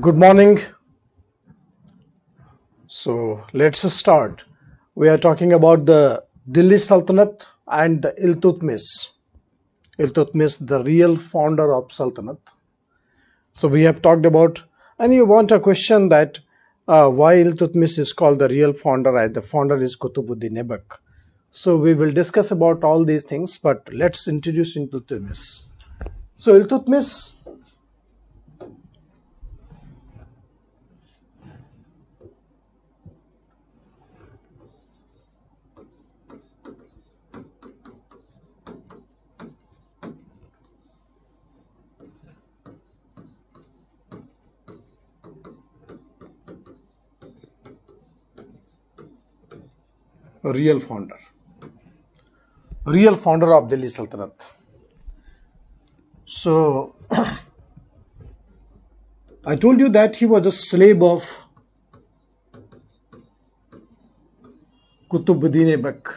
Good morning. So let's start. We are talking about the Delhi Sultanate and the Iltutmish. Iltutmish, the real founder of Sultanate. So we have talked about, and you want a question that why Iltutmish is called the real founder and the founder is Qutbuddin Aibak. So we will discuss about all these things, but let's introduce Iltutmish. So Iltutmish, real founder of Delhi Sultanate. So I told you that he was a slave of Qutbuddin Aibak.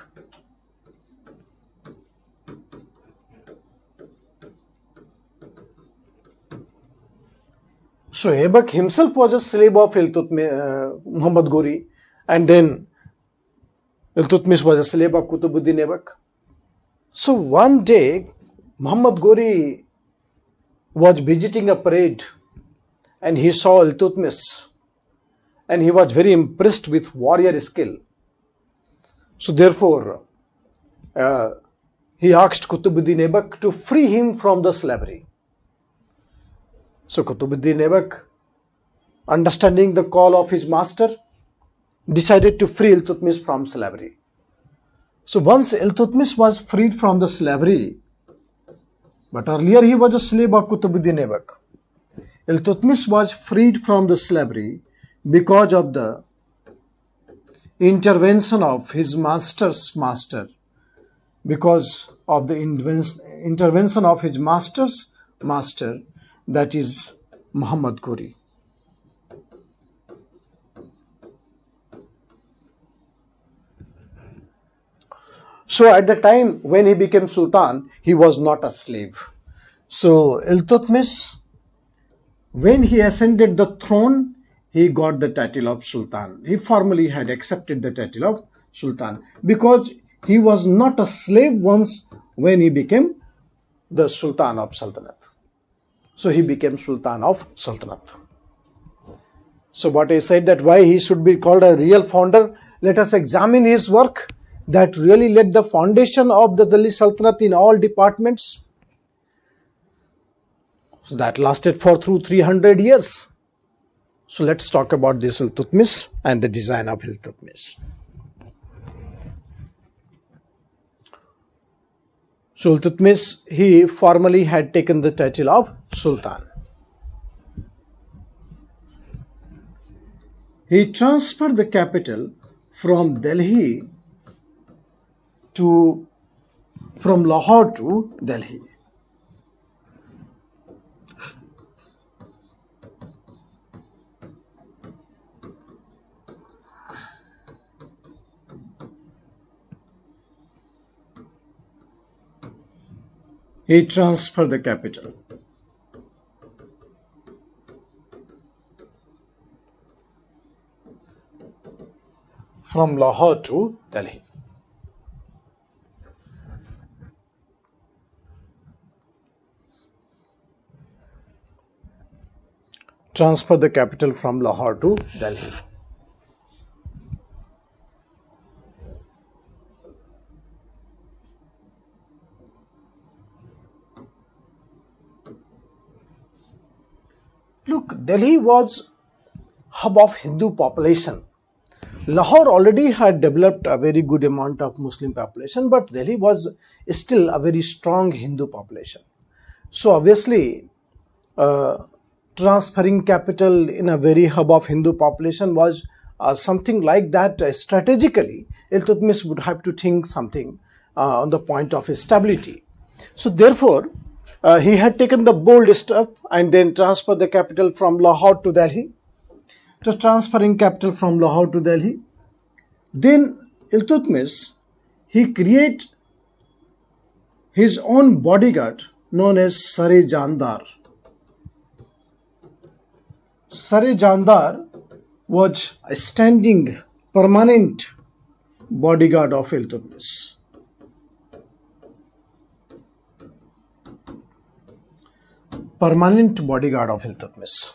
So Aibak himself was a slave of Muhammad Ghori, and then Iltutmish was a slave of Qutbuddin Aibak. So one day Muhammad Ghori was visiting a parade and he saw Iltutmish and he was very impressed with warrior skill. So therefore he asked Qutbuddin Aibak to free him from the slavery. So Qutbuddin Aibak, understanding the call of his master, decided to free Iltutmish from slavery. So once Iltutmish was freed from the slavery, but earlier he was a slave of Qutbuddin Aibak. Iltutmish was freed from the slavery because of the intervention of his master's master, because of the intervention of his master's master, that is Muhammad Ghori. So at the time when he became Sultan, he was not a slave. So Iltutmish, when he ascended the throne, he got the title of Sultan. He formally had accepted the title of Sultan because he was not a slave once when he became the Sultan of Sultanate. So he became Sultan of Sultanate. So what I said, that why he should be called a real founder, let us examine his work that really laid the foundation of the Delhi Sultanate in all departments. So that lasted for through 300 years. So let's talk about this Iltutmish and the design of Iltutmish. So Iltutmish, he formally had taken the title of Sultan. He transferred the capital from Lahore to Delhi. He transferred the capital from Lahore to Delhi. Transfer the capital from Lahore to Delhi. Look, Delhi was hub of Hindu population. Lahore already had developed a very good amount of Muslim population, but Delhi was still a very strong Hindu population. So obviously, transferring capital in a very hub of Hindu population was something like that. Strategically, Iltutmish would have to think something on the point of stability. So therefore, he had taken the bold step and then transferred the capital from Lahore to Delhi. So transferring capital from Lahore to Delhi. Then Iltutmish, he create his own bodyguard known as Sare Jandar. Sar-e-Jandar was a standing permanent bodyguard of Iltutmish. Permanent bodyguard of Iltutmish.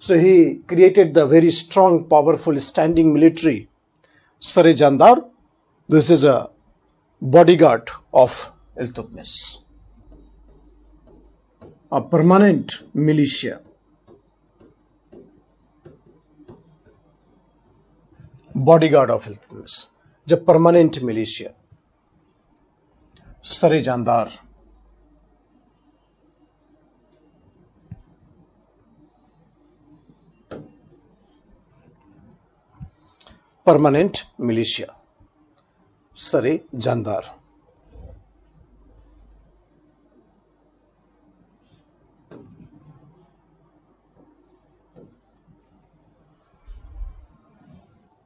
So he created the very strong, powerful, standing military. Sar-e-Jandar, this is a bodyguard of Iltutmish, a permanent militia. Bodyguard of Iltutmish, the permanent militia. Sar-e-Jandar. Permanent militia. Sar-e-Jandar.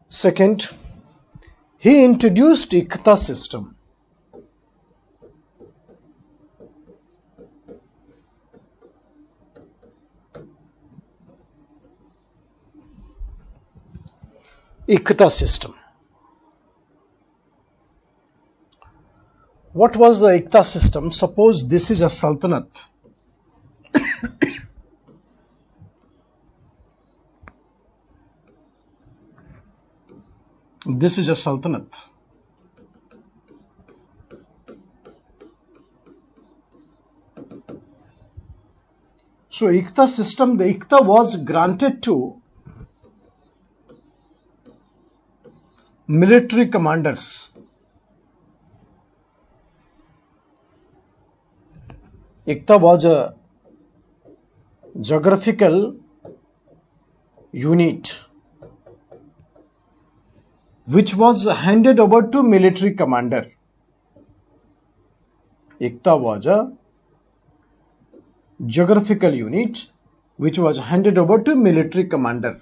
Second, he introduced Iqta system. Iqta system. What was the Iqta system? Suppose this is a sultanate. This is a sultanate. So Iqta system, the Iqta was granted to military commanders. Iqta was a geographical unit which was handed over to military commander. Iqta was a geographical unit which was handed over to military commander.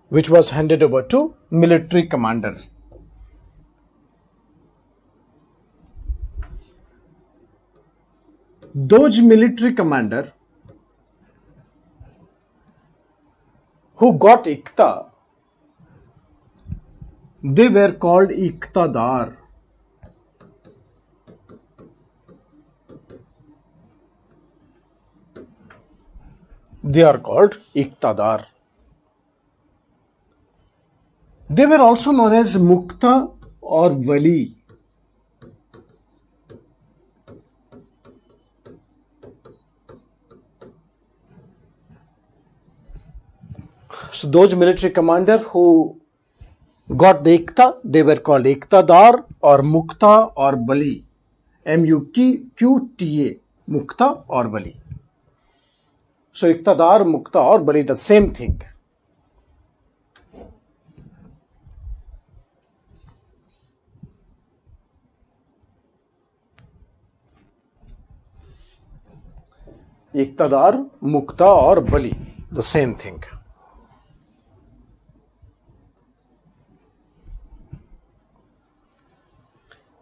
Which was handed over to military commander. Those military commander who got Iqta, they were called Iqtadar. They are called Iqtadar. They were also known as Mukta or Wali. So those military commander who got the Iqta, they were called Iqtadar or Mukta or Bali. M-U-Q-T-A. Mukta or Bali. So Iqtadar, Mukta or Bali, the same thing. Iqtadar, Mukta or Bali, the same thing.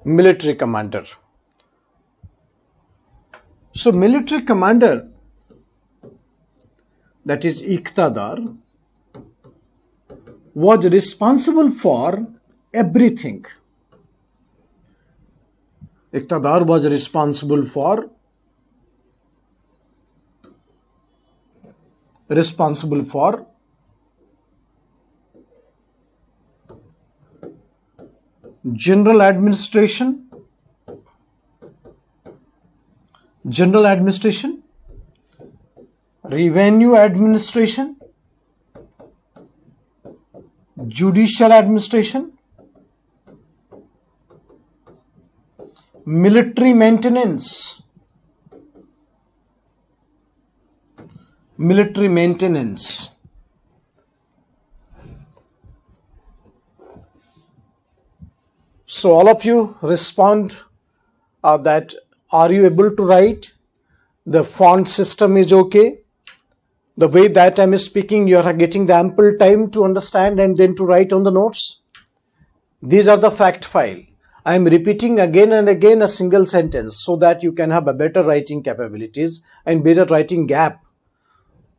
Military commander. So military commander, that is Iqtadar, was responsible for everything. Iqtadar was responsible for general administration, revenue administration, judicial administration, military maintenance, So all of you respond that are you able to write? The font system is okay. The way that I am speaking, you are getting the ample time to understand and then to write on the notes. These are the fact file. I am repeating again and again a single sentence so that you can have a better writing capabilities and better writing gap.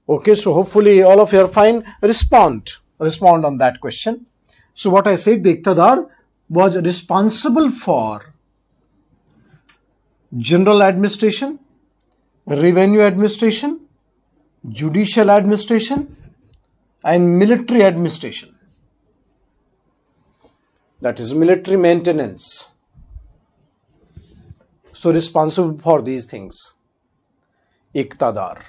Okay, so hopefully all of you are fine. Respond on that question. So what I said, the Iqtadar was responsible for general administration, revenue administration, judicial administration, and military administration. That is military maintenance. So responsible for these things. Iqtadar.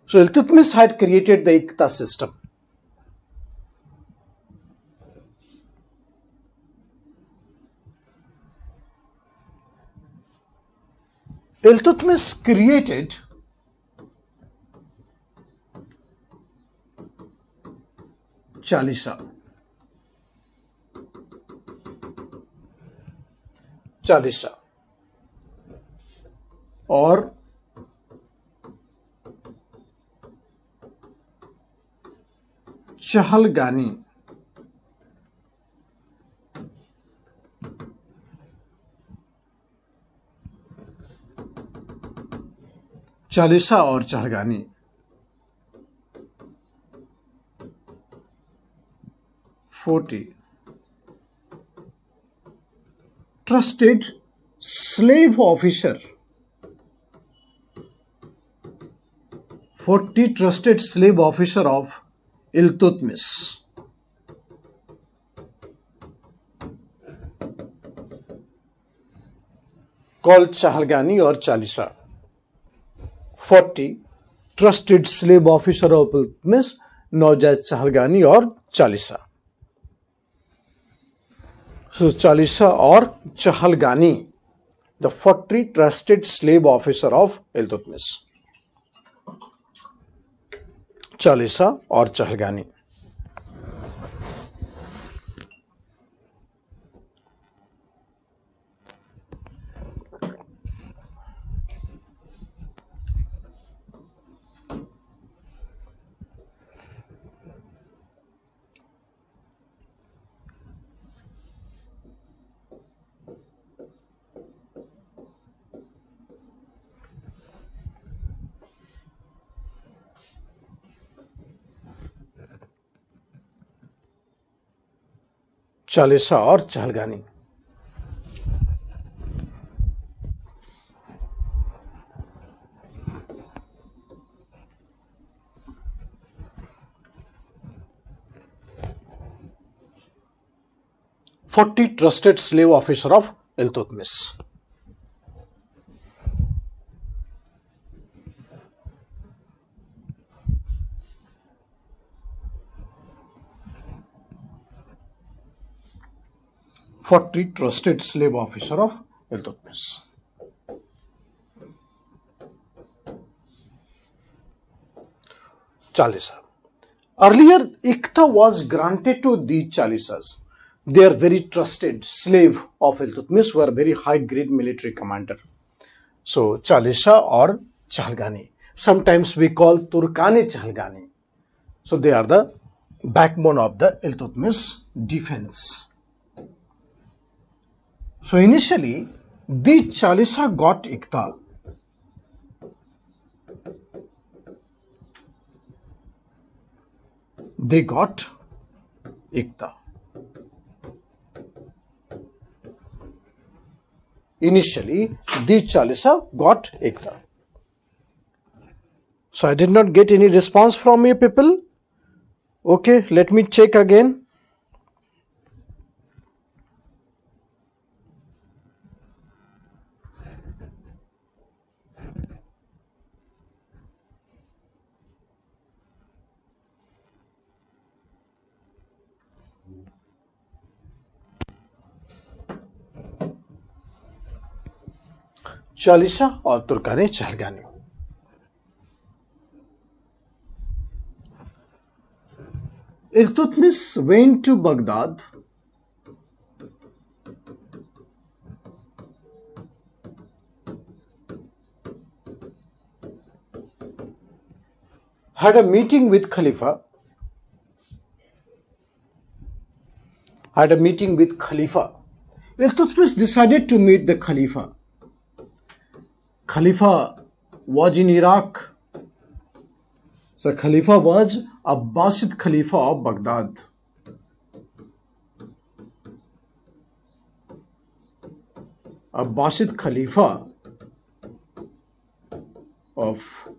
So Iltutmish had created the Iqta system. Iltutmish created Chalisa. Or Chahalgani. Chalisa or Chahalgani. 40. Trusted slave officer. 40 trusted slave officer of Iltutmish. Called Chahalgani or Chalisa. 40 trusted slave officer of Iltutmish, known as Chahalgani or Chalisa. So Chalisa or Chahalgani, the 40 trusted slave officer of Iltutmish. Chalisa or Chahalgani. Chalisa or Chahalgani. "40 trusted slave officer of Iltutmish." Trusted slave officer of Iltutmish. Chalisa. Earlier, Iqta was granted to these Chalisas. They are very trusted slave of Iltutmish, were very high grade military commander. So Chalisa or Chahalgani. Sometimes we call Turkani Chahalgani. So they are the backbone of the Iltutmish defense. So initially, the Chalisa got Iqta. They got Iqta. Initially, the Chalisa got Iqta. So I did not get any response from you people. Okay, let me check again. Chalisa or Turkani Chahalgani. Iltutmish went to Baghdad had a meeting with Khalifa had a meeting with Khalifa. Iltutmish decided to meet the Khalifa. Khalifa was in Iraq. So Khalifa was Abbasid Khalifa of Baghdad. Abbasid Khalifa of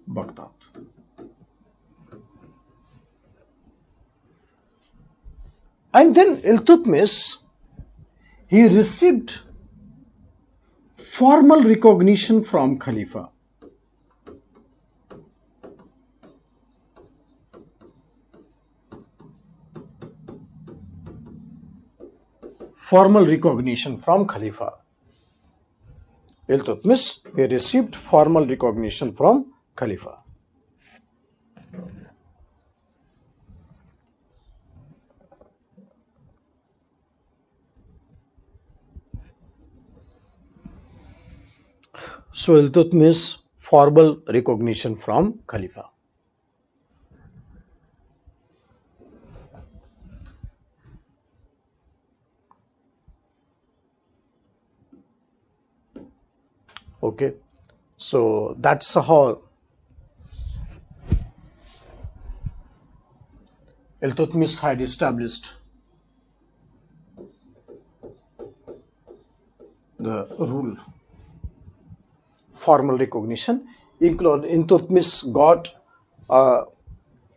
Baghdad. And then Iltutmish, he received formal recognition from Khalifa. Formal recognition from Khalifa. Iltutmish, he received formal recognition from Khalifa. So Iltutmish, formal recognition from Khalifa. Okay, so that's how Iltutmish had established the rule. Formal recognition. Iltutmish got a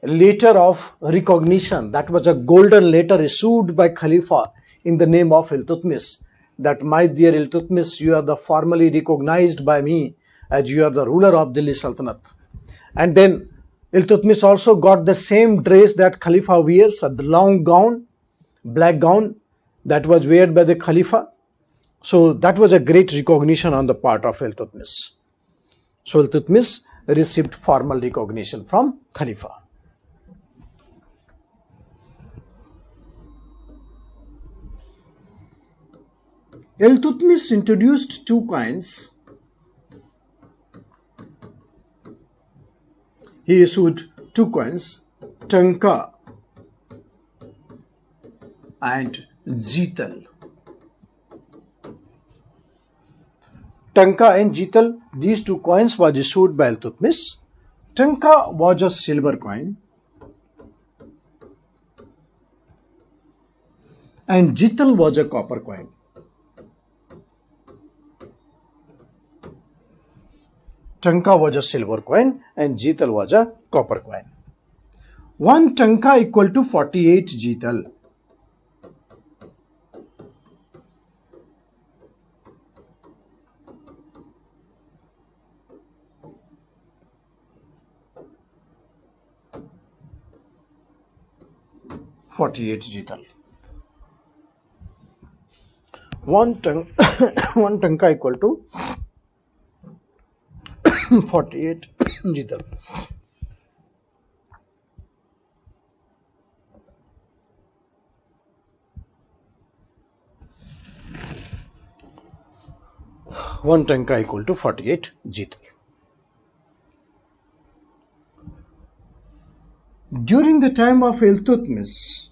letter of recognition. That was a golden letter issued by Khalifa in the name of Iltutmish, that my dear Iltutmish, you are the formally recognized by me as you are the ruler of Delhi Sultanate. And then Iltutmish also got the same dress that Khalifa wears, the long gown, black gown that was worn by the Khalifa. So that was a great recognition on the part of Iltutmish. So Iltutmish received formal recognition from Khalifa. Iltutmish introduced two coins. He issued two coins, Tanka and Jital. Tanka and Jital, these two coins were issued by Iltutmish. Tanka was a silver coin and Jital was a copper coin. Tanka was a silver coin and Jital was a copper coin. 1 Tanka equal to 48 Jital. One Tanka equal to 48 Jital. One Tanka equal to 48 Jital. During the time of Iltutmish,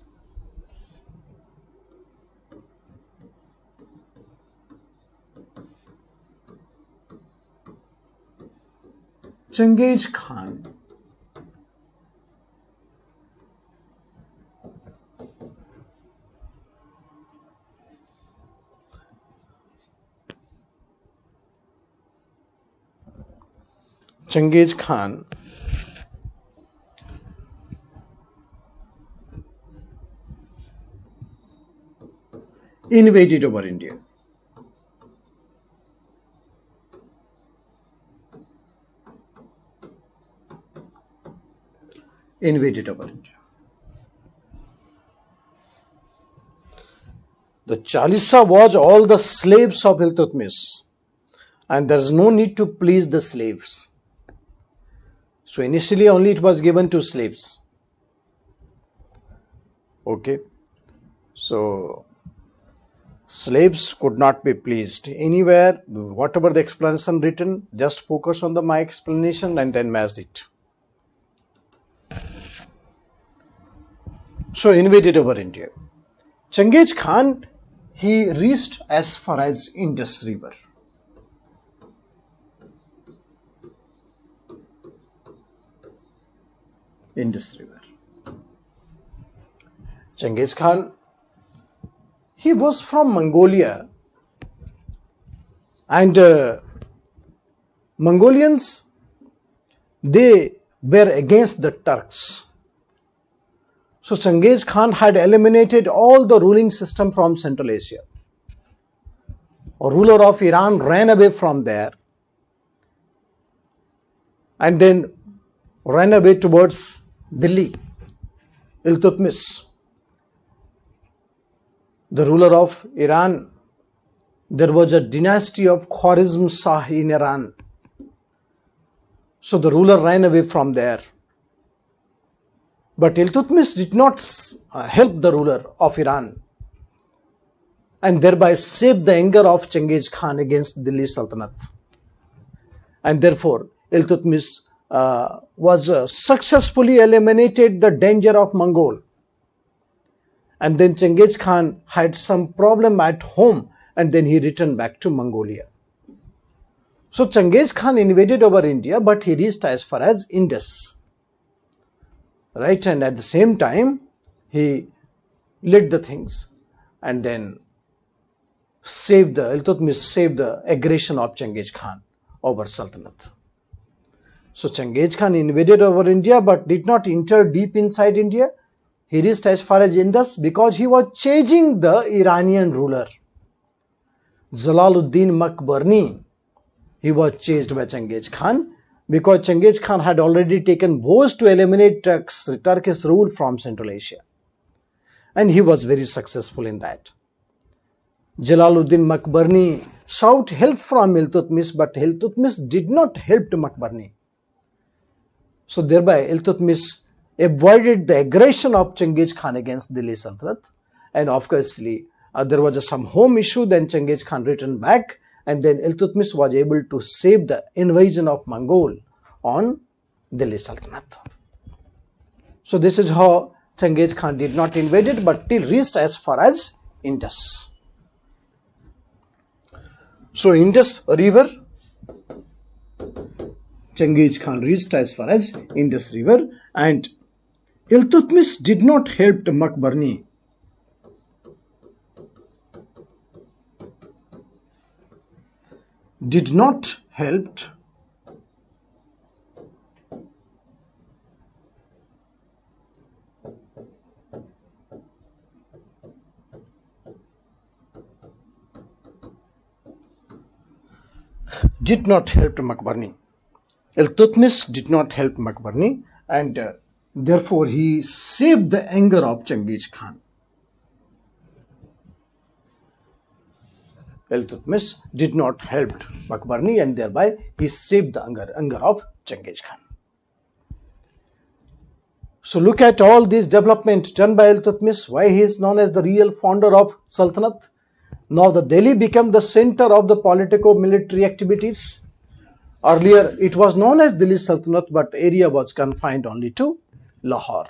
Chengiz Khan invaded over India. The Chalisa was all the slaves of Iltutmish, and there is no need to please the slaves. So initially only it was given to slaves. Okay, so slaves could not be pleased anywhere. Whatever the explanation written, just focus on my explanation and then match it. So invaded over India. Genghis Khan, he reached as far as Indus River. Indus River. Genghis Khan, he was from Mongolia, and Mongolians, they were against the Turks. So Genghis Khan had eliminated all the ruling system from Central Asia. A ruler of Iran ran away from there and then ran away towards Delhi. Iltutmish, the ruler of Iran, there was a dynasty of Khwarizm Shah in Iran. So the ruler ran away from there. But Iltutmish did not help the ruler of Iran and thereby saved the anger of Genghis Khan against Delhi Sultanate. And therefore, Iltutmish was successfully eliminated the danger of Mongol. And then Genghis Khan had some problem at home and then he returned back to Mongolia. So Genghis Khan invaded over India, but he reached as far as Indus. Right, and at the same time, he led the things and then Iltutmish saved the aggression of Genghis Khan over Sultanate. So Genghis Khan invaded over India but did not enter deep inside India. He reached as far as Indus because he was chasing the Iranian ruler. Jalaluddin Makbarni, he was chased by Genghis Khan because Genghis Khan had already taken vows to eliminate Turkish rule from Central Asia. And he was very successful in that. Jalaluddin Makbarni sought help from Iltutmish, but Iltutmish did not help Makbarni. So thereby Iltutmish avoided the aggression of Genghis Khan against Delhi Sultanate. And obviously there was some home issue, then Genghis Khan returned back. And then Iltutmish was able to save the invasion of Mongol on Delhi Sultanate. So this is how Genghis Khan did not invade it, but till reached as far as Indus. So Indus River, Genghis Khan reached as far as Indus River, and Iltutmish did not help Makbarni. Did not help Makbarni. Iltutmish did not help Makbarni, and therefore he saved the anger of Genghis Khan. Iltutmish did not help Makbarni and thereby he saved the anger of Genghis Khan. So look at all these developments done by Iltutmish, why he is known as the real founder of Sultanate. Now the Delhi became the center of the politico-military activities. Earlier it was known as Delhi Sultanate, but area was confined only to Lahore.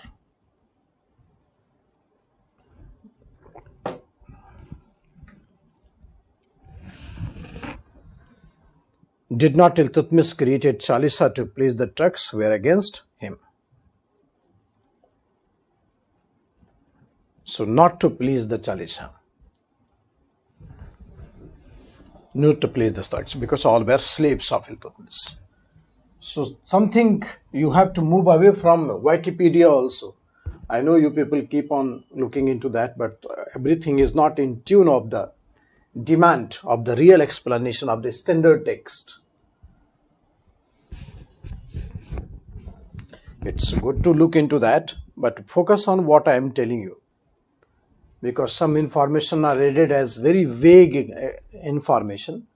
Did not Iltutmish created Chalisa to please the Turks were against him. So not to please the Chalisa. Not to please the Turks, because all were slaves of Iltutmish. So something you have to move away from Wikipedia also. I know you people keep on looking into that, but everything is not in tune of the demand of the real explanation of the standard text. It's good to look into that, but focus on what I am telling you, because some information are added as very vague information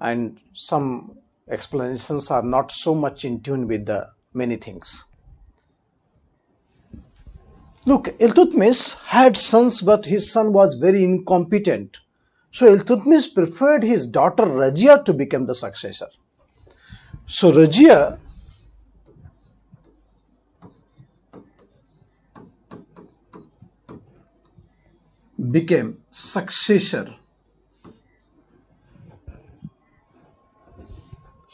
and some explanations are not so much in tune with the many things. Look, Iltutmish had sons, but his son was very incompetent. So Iltutmish preferred his daughter Razia to become the successor. So Razia became successor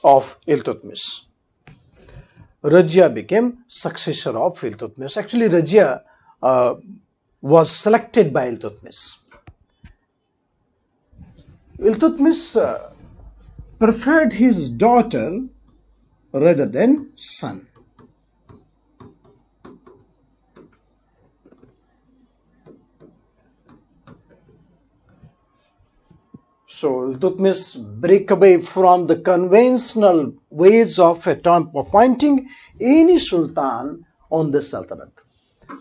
of Iltutmish. Rajia became successor of Iltutmish. Actually, Rajia was selected by Iltutmish. Iltutmish preferred his daughter rather than son. So Iltutmish break away from the conventional ways of appointing any sultan on the sultanate.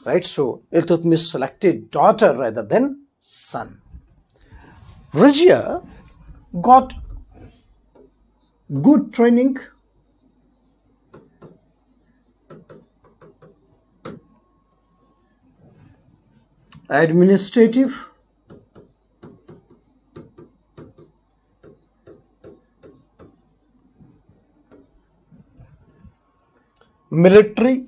Right? So Iltutmish selected daughter rather than son. Rajia got good training, administrative, military,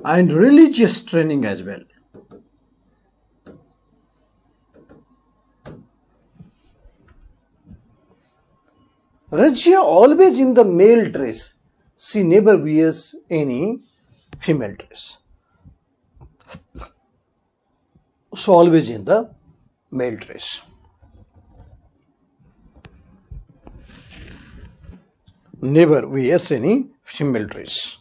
and religious training as well. Rajia always in the male dress. She never wears any female dress. So always in the male dress. Never wears any female dress.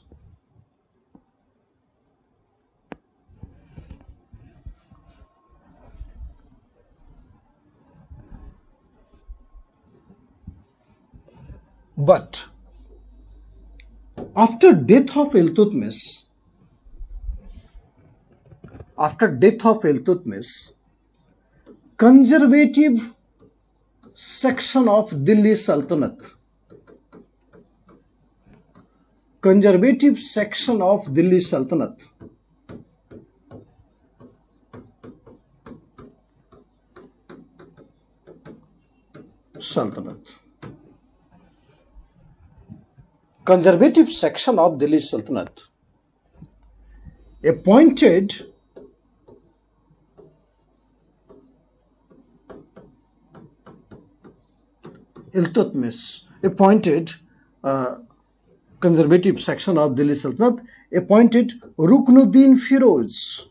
But after death of Iltutmish, conservative section of Delhi Sultanate, conservative section of Delhi Sultanate appointed Iltutmish, conservative section of Delhi Sultanate appointed Ruknuddin Firoz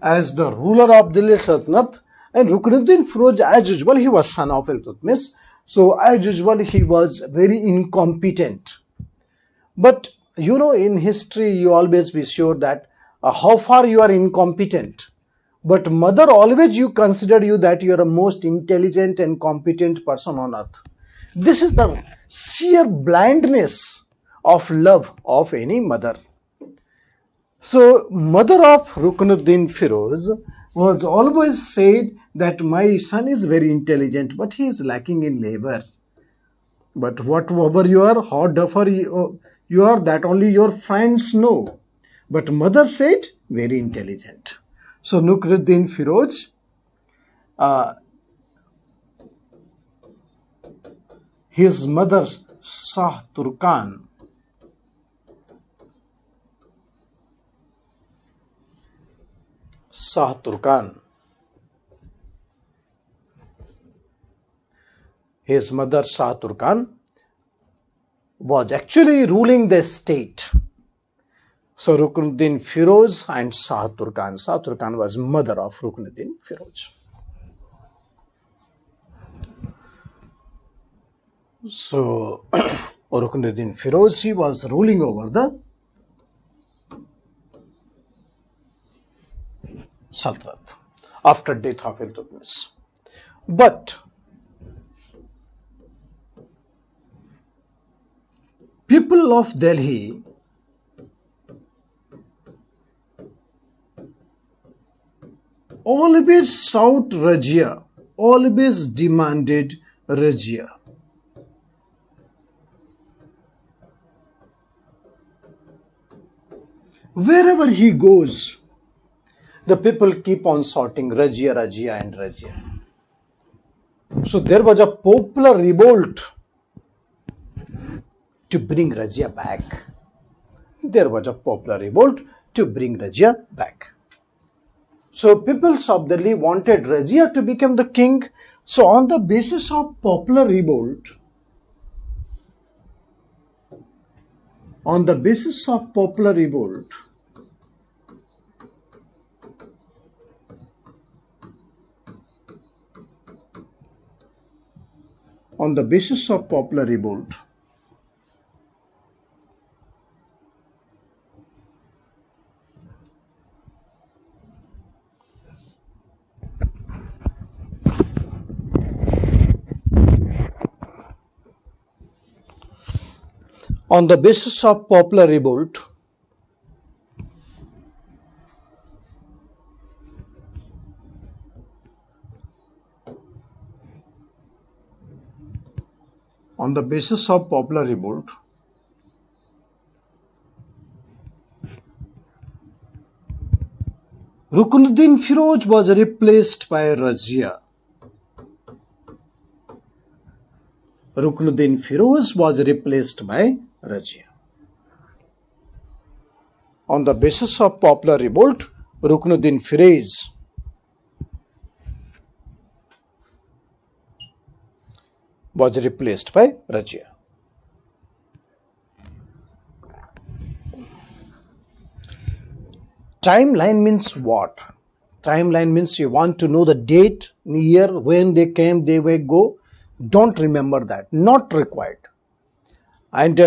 as the ruler of Delhi Sultanate. And Ruknuddin Firoz, as usual, he was son of Iltutmish, so as usual he was very incompetent. But you know, in history you always be sure that how far you are incompetent, but mother always you consider you that you are the most intelligent and competent person on earth. This is the sheer blindness of love of any mother. So mother of Ruknuddin Firoz was always said that my son is very intelligent, but he is lacking in labor. But whatever you are, how duffer you are, that only your friends know. But mother said, very intelligent. So Ruknuddin Firoz, his mother Shah Turkan, his mother Shah Turkan was actually ruling the state. So Ruknuddin Firoz and Shah Turkan. Shah Turkan was mother of Ruknuddin Firoz. So Ruknuddin Firoz, he was ruling over the Sultanate after death of Iltutmish. But people of Delhi always sought Rajia, always demanded Rajia. Wherever he goes, the people keep on shouting Rajia, Rajia and Rajia. So there was a popular revolt to bring Razia back. There was a popular revolt to bring Razia back. So people of Delhi wanted Razia to become the king. So on the basis of popular revolt, on the basis of popular revolt, on the basis of popular revolt, on the basis of popular revolt, on the basis of popular revolt, Ruknuddin Firoj was replaced by Razia. Ruknuddin Firoj was replaced by Razia. On the basis of popular revolt, Ruknuddin Firoj was replaced by Razia. Timeline means what? Timeline means you want to know the date, year, when they came, they will go. Don't remember that. Not required. And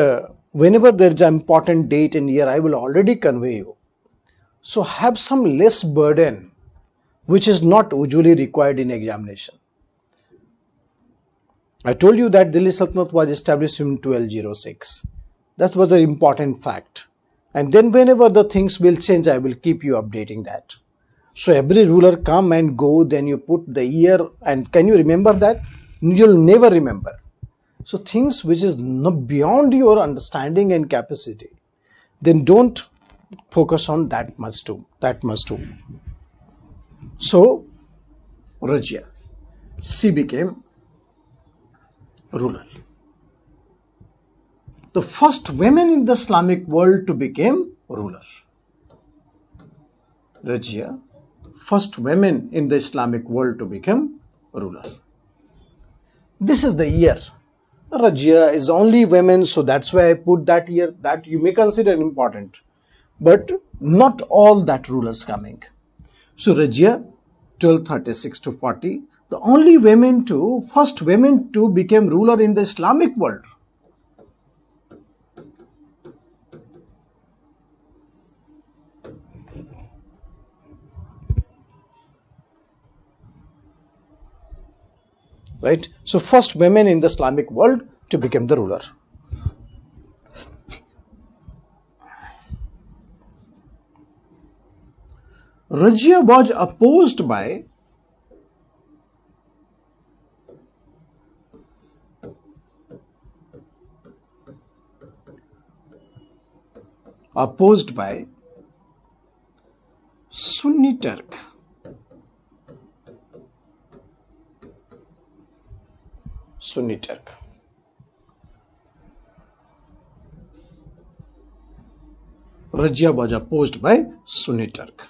whenever there is an important date and year, I will already convey you. So have some less burden, which is not usually required in examination. I told you that Delhi Sultanate was established in 1206. That was an important fact. And then whenever the things will change, I will keep you updating that. So every ruler come and go, then you put the year, and can you remember that? You'll never remember. So things which is beyond your understanding and capacity, then don't focus on that much too. So Razia, she became ruler. The first women in the Islamic world to become ruler. Razia, first women in the Islamic world to become ruler. This is the year. Razia is only women, so that's why I put that year. That you may consider important, but not all that rulers coming. So Razia, 1236 to 40, the only first women to become ruler in the Islamic world. Right? So first women in the Islamic world to become the ruler. Razia was opposed by Sunni Turk. Sunni Turk. Razia was opposed by Sunni Turk.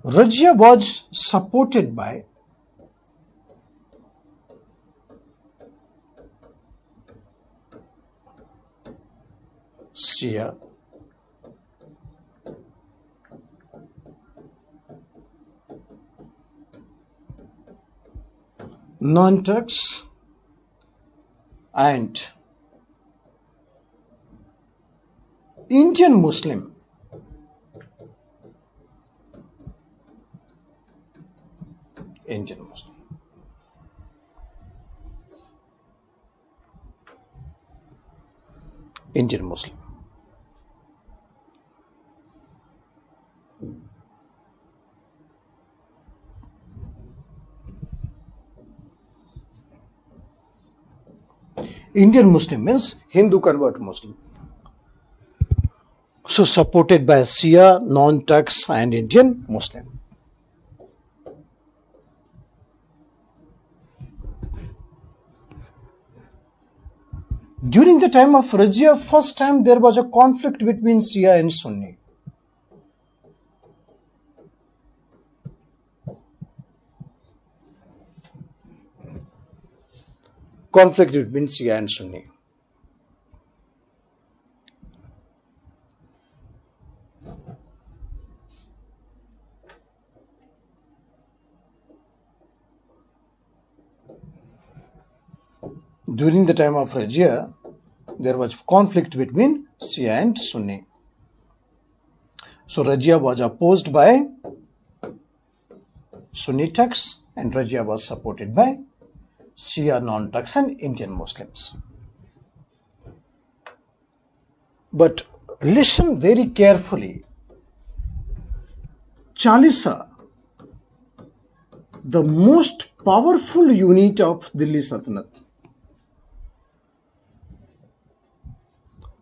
Razia was supported by Shia, non-Turks, and Indian Muslim. Indian Muslim. Indian Muslim. Indian Muslim means Hindu convert Muslim. So supported by Shia, non-Turks and Indian Muslim. During the time of Razia, first time there was a conflict between Shia and Sunni. Conflict between Shia and Sunni. During the time of Razia, there was conflict between Shia and Sunni. So Razia was opposed by Sunni Turks and Razia was supported by Shia non-Turks and Indian Muslims. But listen very carefully. Chalisa, the most powerful unit of Delhi Sultanate.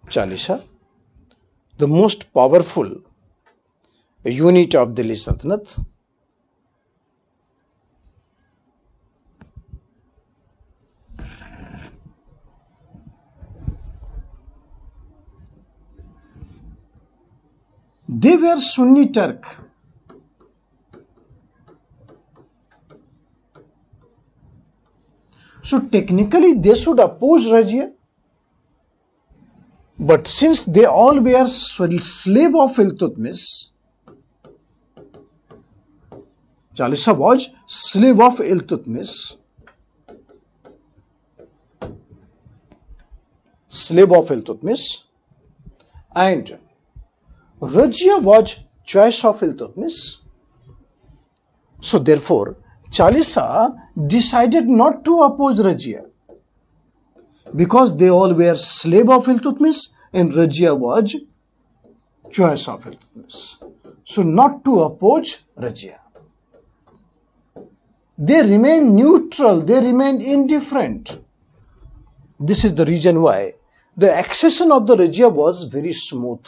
Chalisa, the most powerful unit of Delhi Sultanate, they were Sunni Turk. So technically they should oppose Razia. But since they all were slave of Iltutmish, Chalisa was slave of Iltutmish. Slave of Iltutmish, and Razia was choice of Iltutmish. So therefore, Chalisa decided not to oppose Razia because they all were slave of Iltutmish and Razia was choice of Iltutmish. So not to oppose Razia. They remained neutral, they remained indifferent. This is the reason why the accession of the Razia was very smooth.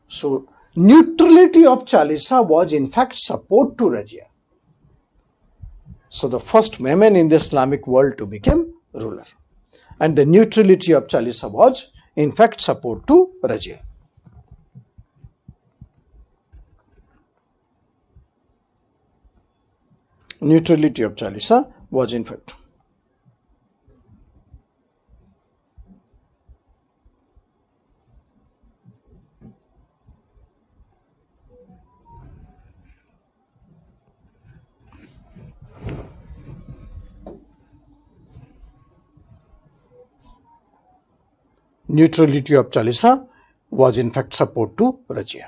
So neutrality of Chalisa was in fact support to Razia. So the first Memon in the Islamic world to become ruler. And the neutrality of Chalisa was in fact support to Razia. Neutrality of Chalisa was in fact. Neutrality of Chalisa was in fact support to Razia.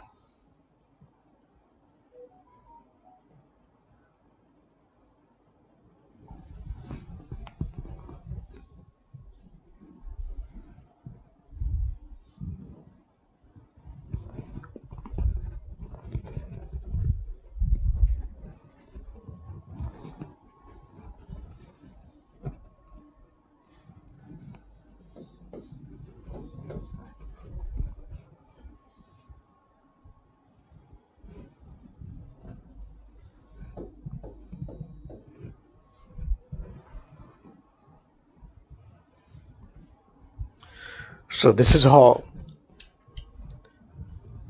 So this is how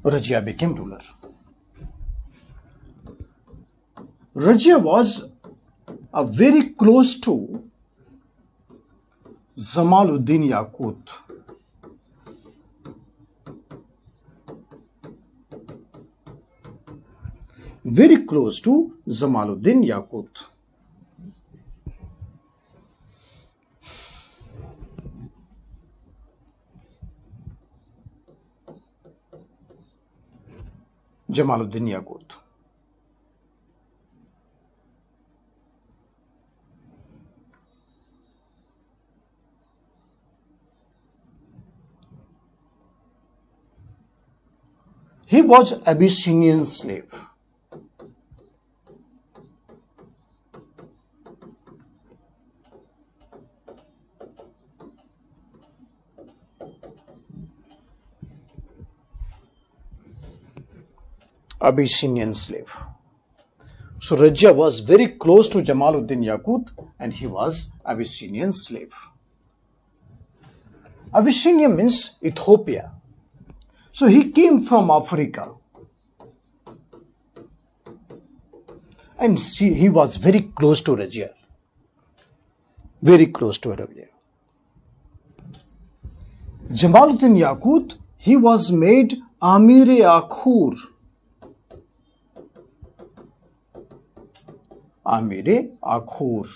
Razia became ruler. Razia was very close to Jamaluddin Yaqut. Very close to Jamaluddin Yaqut. Jamaluddin Yaqut. He was Abyssinian slave. Abyssinian slave. So Rajya was very close to Jamaluddin Yaqut and he was Abyssinian slave. Abyssinia means Ethiopia. So he came from Africa and he was very close to Rajya. Very close to Rajya. Jamaluddin Yaqut, he was made Amir-e Akhur. Amir-e Akhur.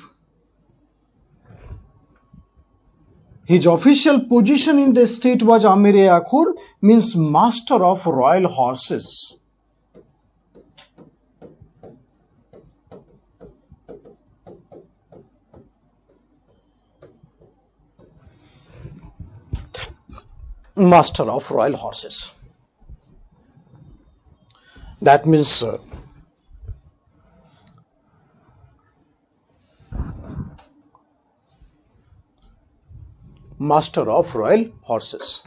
His official position in the state was Amir-e Akhur, means master of royal horses. Master of royal horses. That means master of royal horses.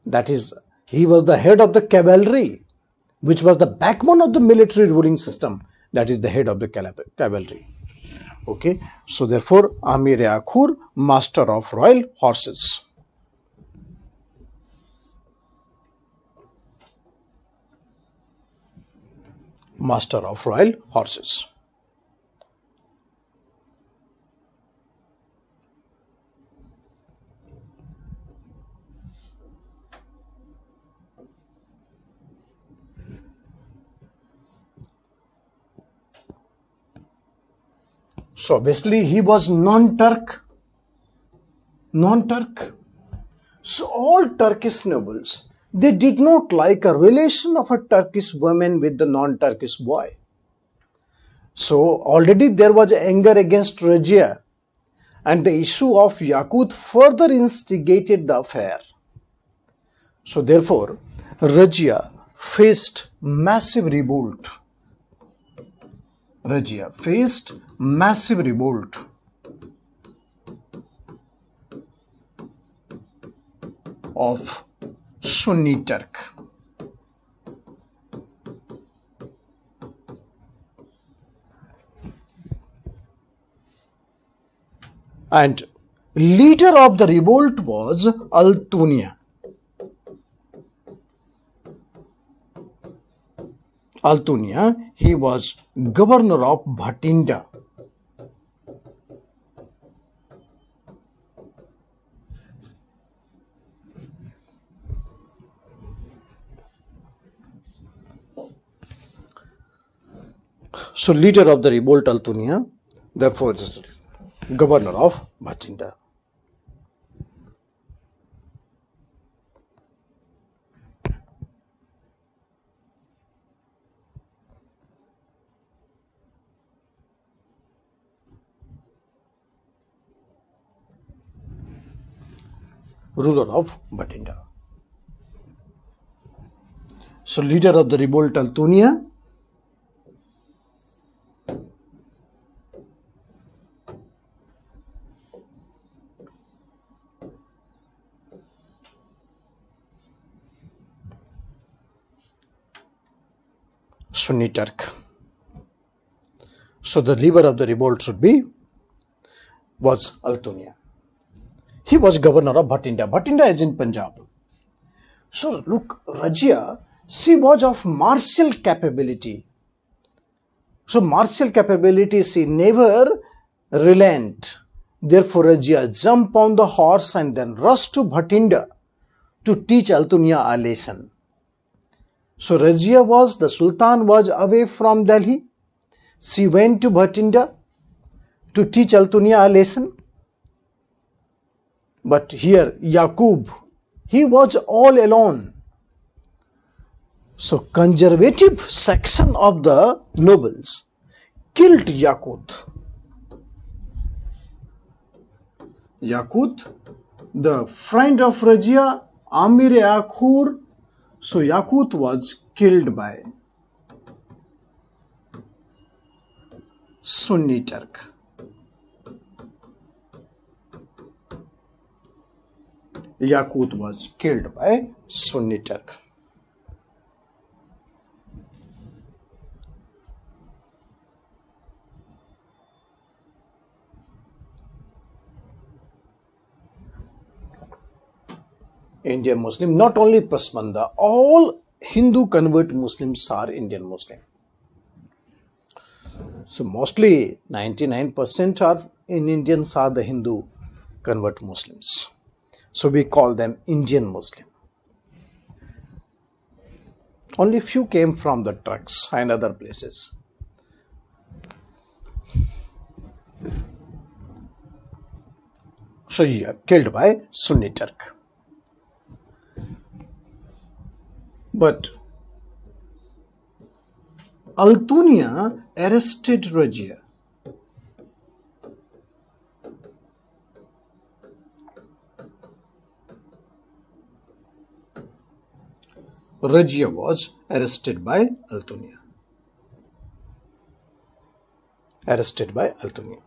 That is, he was the head of the cavalry, which was the backbone of the military ruling system. That is the head of the cavalry. Okay, so therefore Amir-e Akhur, master of royal horses. Master of royal horses. So obviously he was non-Turk. So all Turkish nobles, they did not like a relation of a Turkish woman with the non-Turkish boy. So already there was anger against Rajya, and the issue of Yaqut further instigated the affair. So therefore Rajya faced massive revolt. Rajya faced massive revolt. Of Sunni Turk. And leader of the revolt was Al-Tunya. Al-Tunya, he was governor of Bhatinda. So leader of the revolt Al-Tunya, therefore is governor of Bhatinda. Ruler of Bhatinda. So leader of the revolt Al-Tunya, Sunni Turk. So the leader of the revolt was Al-Tunya. He was governor of Bhatinda. Bhatinda is in Punjab. So look, Rajya, she was of martial capability. So martial capability, she never relent. Therefore Rajya jumped on the horse and then rushed to Bhatinda to teach Al-Tunya a lesson. So Rajya the Sultan was away from Delhi. She went to Bhatinda to teach Al-Tunya a lesson. But here Yaqub, he was all alone. So conservative section of the nobles killed Yaqut. Yaqut, the friend of Rajya, Amir-e Akhur. So Yaqut was killed by Sunni Turk. Yaqut was killed by Sunni Turk. Indian Muslim, not only Pasmanda, all Hindu convert Muslims are Indian Muslim. So mostly 99% of in Indians are the Hindu convert Muslims. So we call them Indian Muslim. Only few came from the Turks and other places. So yeah, killed by Sunni Turk. But Altunia arrested Rajia. Rajia was arrested by Altunia. Arrested by Altunia.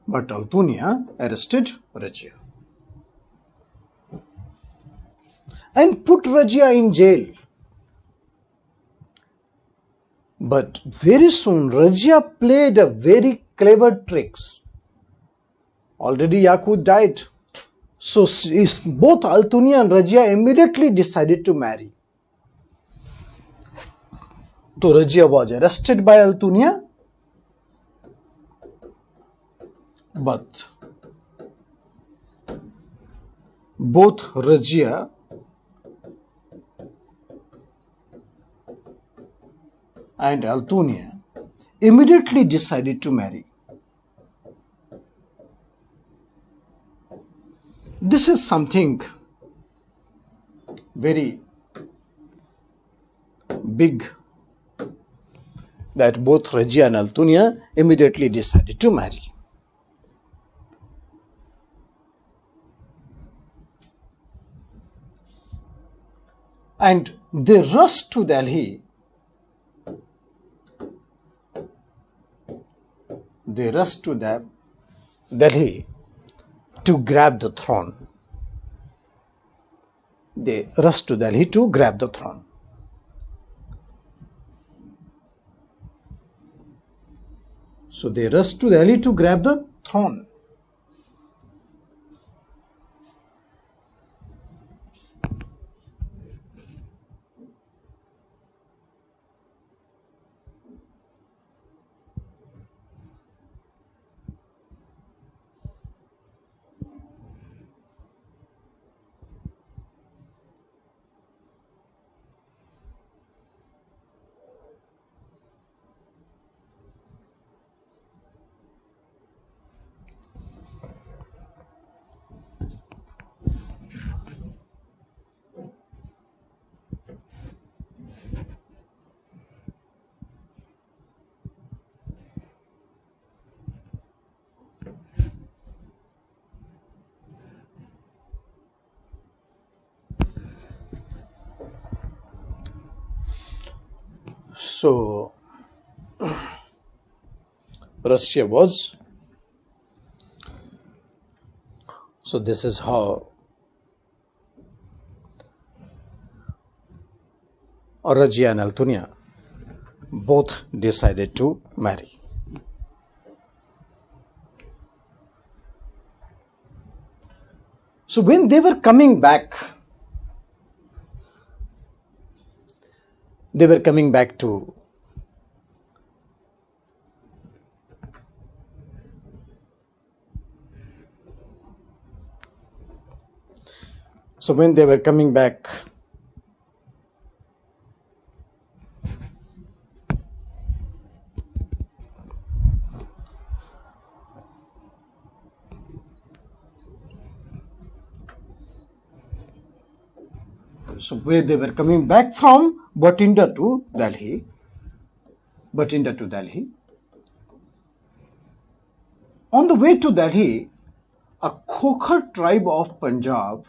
But Altunia arrested Rajia and put Rajia in jail. But very soon Rajia played a very clever tricks. Already Yaqut died. So both Altunia and Rajia immediately decided to marry. So Rajia was arrested by Altunia, but both Rajia and Altunia immediately decided to marry. This is something very big, that both Rajia and Altunia immediately decided to marry. And they rushed to Delhi. They rushed to Delhi to grab the throne. They rushed to Delhi to grab the throne. So they rushed to Delhi to grab the throne. So Russia was, so this is how Rajia and Altunia both decided to marry. So when they were coming back, to so when they were coming back from Bhatinda to Delhi, on the way to Delhi, a Khokhar tribe of Punjab,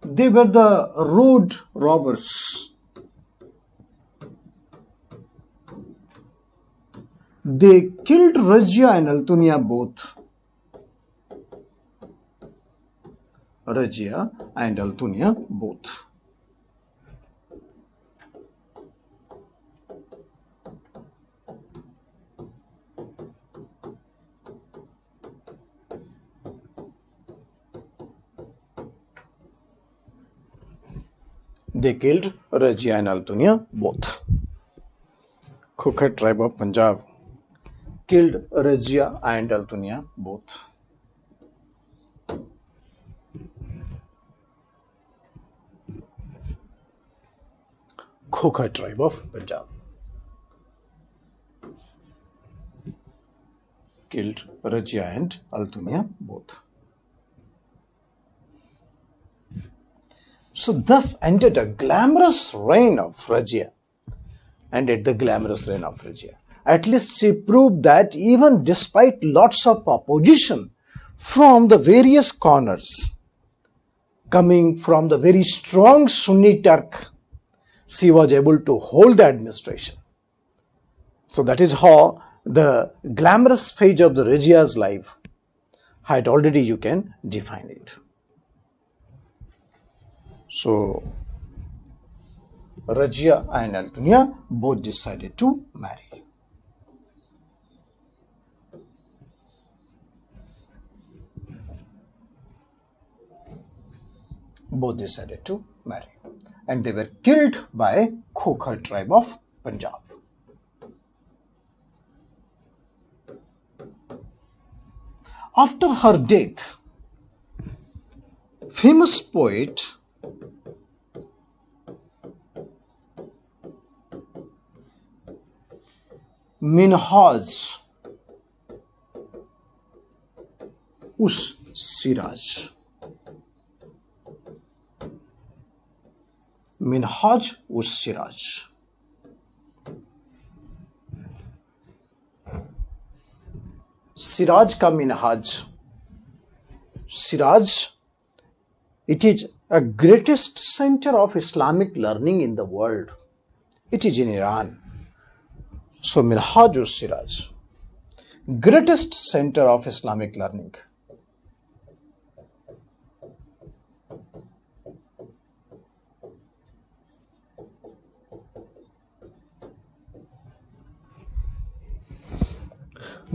they were the road robbers. They killed Regia and Altunia both. Regia and Altunia both. They killed Regia and Altunia both. Khokar tribe of Punjab killed Regia and Altunia both. Khokar tribe of Punjab killed Regia and Altunia both. So thus ended a glamorous reign of Regia. Ended the glamorous reign of Regia. At least she proved that even despite lots of opposition from the various corners, coming from the very strong Sunni Turk, she was able to hold the administration. So that is how the glamorous phase of the Regia's life had already you can define it. So Regia and Altunia both decided to marry. Both decided to marry, and they were killed by Khokar tribe of Punjab. After her death, famous poet Minhaj us Siraj. Minhaj us Siraj. Siraj ka Minhaj. Siraj, it is a greatest center of Islamic learning in the world. It is in Iran. So Minhaj us Siraj, greatest center of Islamic learning.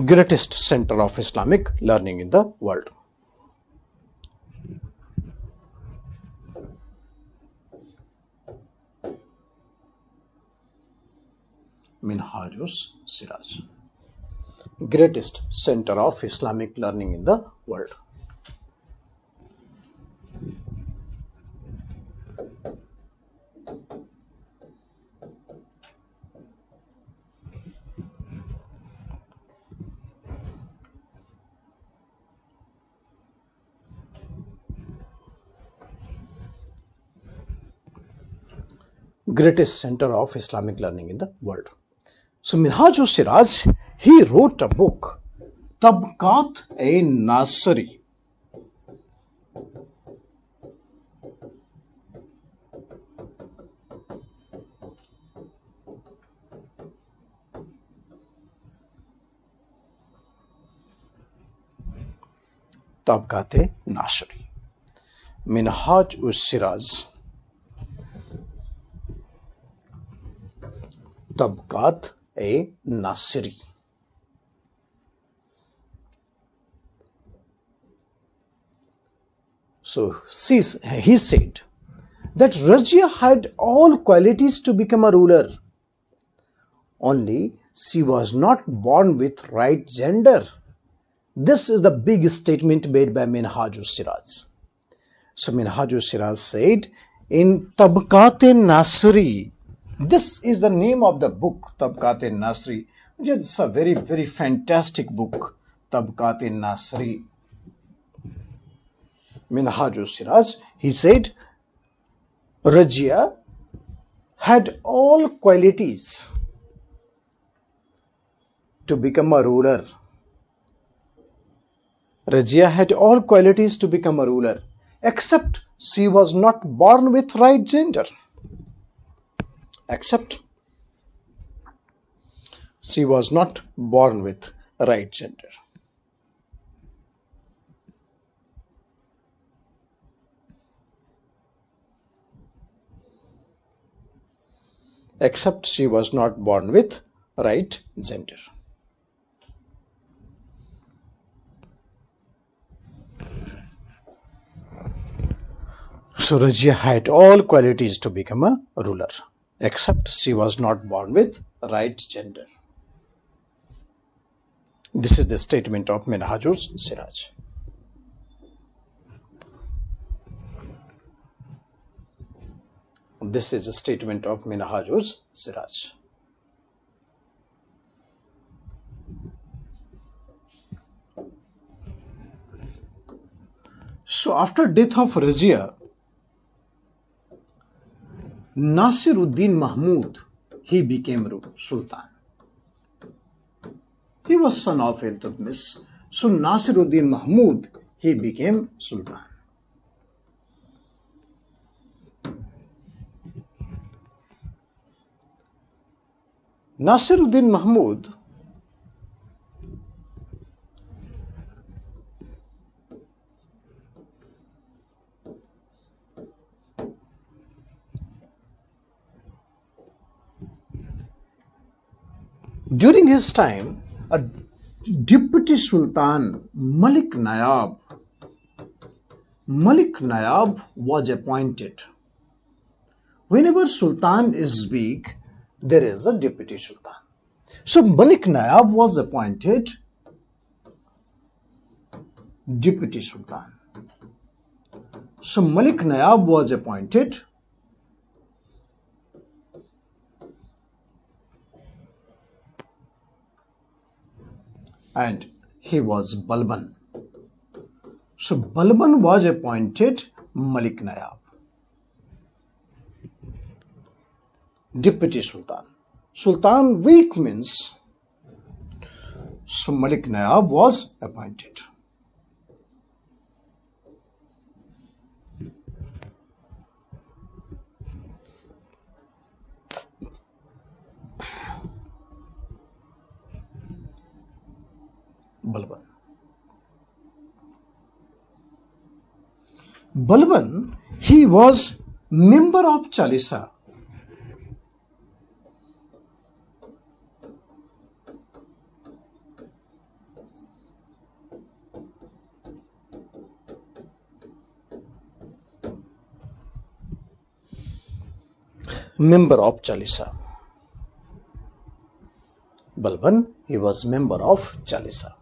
Greatest center of Islamic learning in the world. Minhaj us Siraj, greatest center of Islamic learning in the world. Greatest center of Islamic learning in the world. So Minhaj us Siraj, he wrote a book, Tabaqat-e-Nasri. Tabaqat-e-Nasri. Minhaj us Siraj, Tabaqat-e-Nasri. So he said that Regia had all qualities to become a ruler. Only she was not born with right gender. This is the big statement made by Minhaj us Siraj. So Minhaj us Siraj said in Tabaqat-e-Nasri, this is the name of the book, Tabaqat-e-Nasri, which is a very, very fantastic book, Tabaqat-e-Nasri. Minhaj us Siraj, he said, Regia had all qualities to become a ruler. Regia had all qualities to become a ruler, except she was not born with right gender. Except she was not born with right gender. Except she was not born with right gender. So Razia had all qualities to become a ruler, except she was not born with right gender. This is the statement of Minhajus Siraj. This is a statement of Minhajus Siraj. So after death of Razia, Nasiruddin Mahmud, he became Sultan. He was son of Iltutmish. So Nasiruddin Mahmud, he became Sultan. Nasiruddin Mahmud during his time, a deputy Sultan Malik Nayab was appointed. Whenever Sultan is weak, there is a deputy Sultan. So Malik Nayab was appointed deputy Sultan. So Malik Nayab was appointed and he was Balban. So Balban was appointed Malik Nayab, deputy Sultan. Sultan weak means, so Malik Nayab was appointed. Balban. Balban, he was member of Chalisa. Member of Chalisa. Balban, he was member of Chalisa.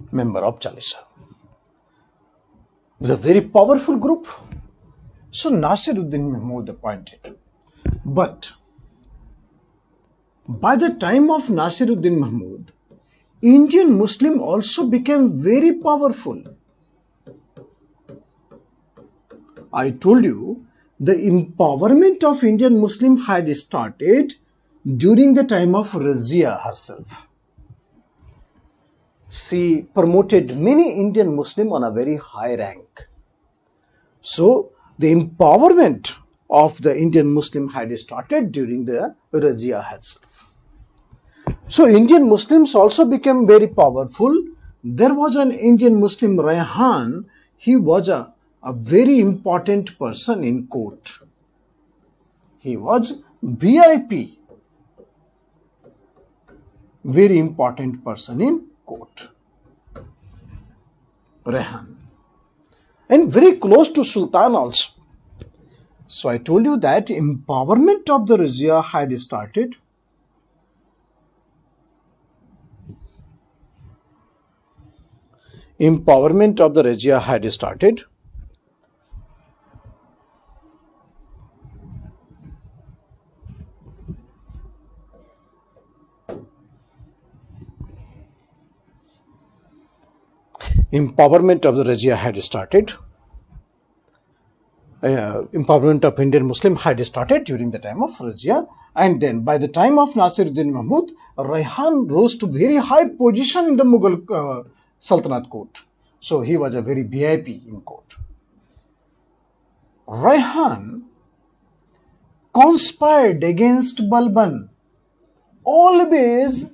Member of Chalisa. It was a very powerful group. So Nasiruddin Mahmud appointed. But by the time of Nasiruddin Mahmud, Indian Muslim also became very powerful. I told you the empowerment of Indian Muslim had started during the time of Razia herself. She promoted many Indian Muslim on a very high rank. So the empowerment of the Indian Muslim had started during the Razia herself. So Indian Muslims also became very powerful. There was an Indian Muslim, Raihan. He was a very important person in court. He was VIP. Very important person in court. Raihan. And very close to Sultan also. So I told you that empowerment of the Razia had started. Empowerment of the Razia had started. Empowerment of the Razia had started. empowerment of Indian Muslim had started during the time of Razia, and then by the time of Nasiruddin Mahmud, Raihan rose to very high position in the Mughal Sultanate court. So he was a very VIP in court. Raihan conspired against Balban, always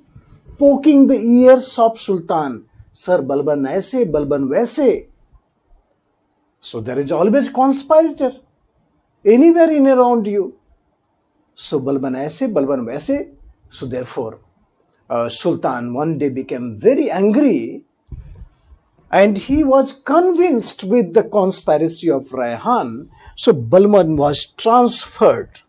poking the ears of Sultan. Sir, Balban aise, Balban waise. So there is always conspirator anywhere in around you. So Balban aise, Balban waise. So therefore, Sultan one day became very angry, and he was convinced with the conspiracy of Raihan. So Balban was transferred.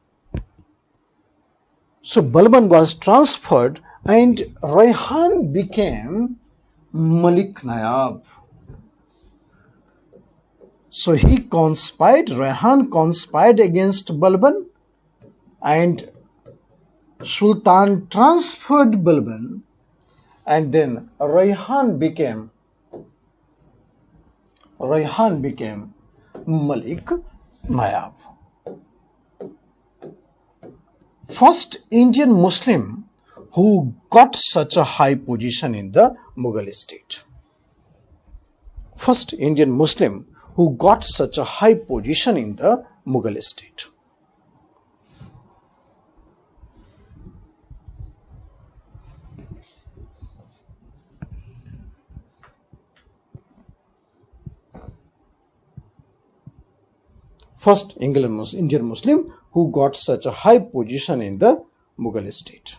And Raihan became Malik Nayab. So Raihan conspired against Balban, and Sultan transferred Balban, and then Raihan became Malik Nayab. First Indian Muslim who got such a high position in the Mughal state. First Indian Muslim who got such a high position in the Mughal state. First Indian Muslim who got such a high position in the Mughal state.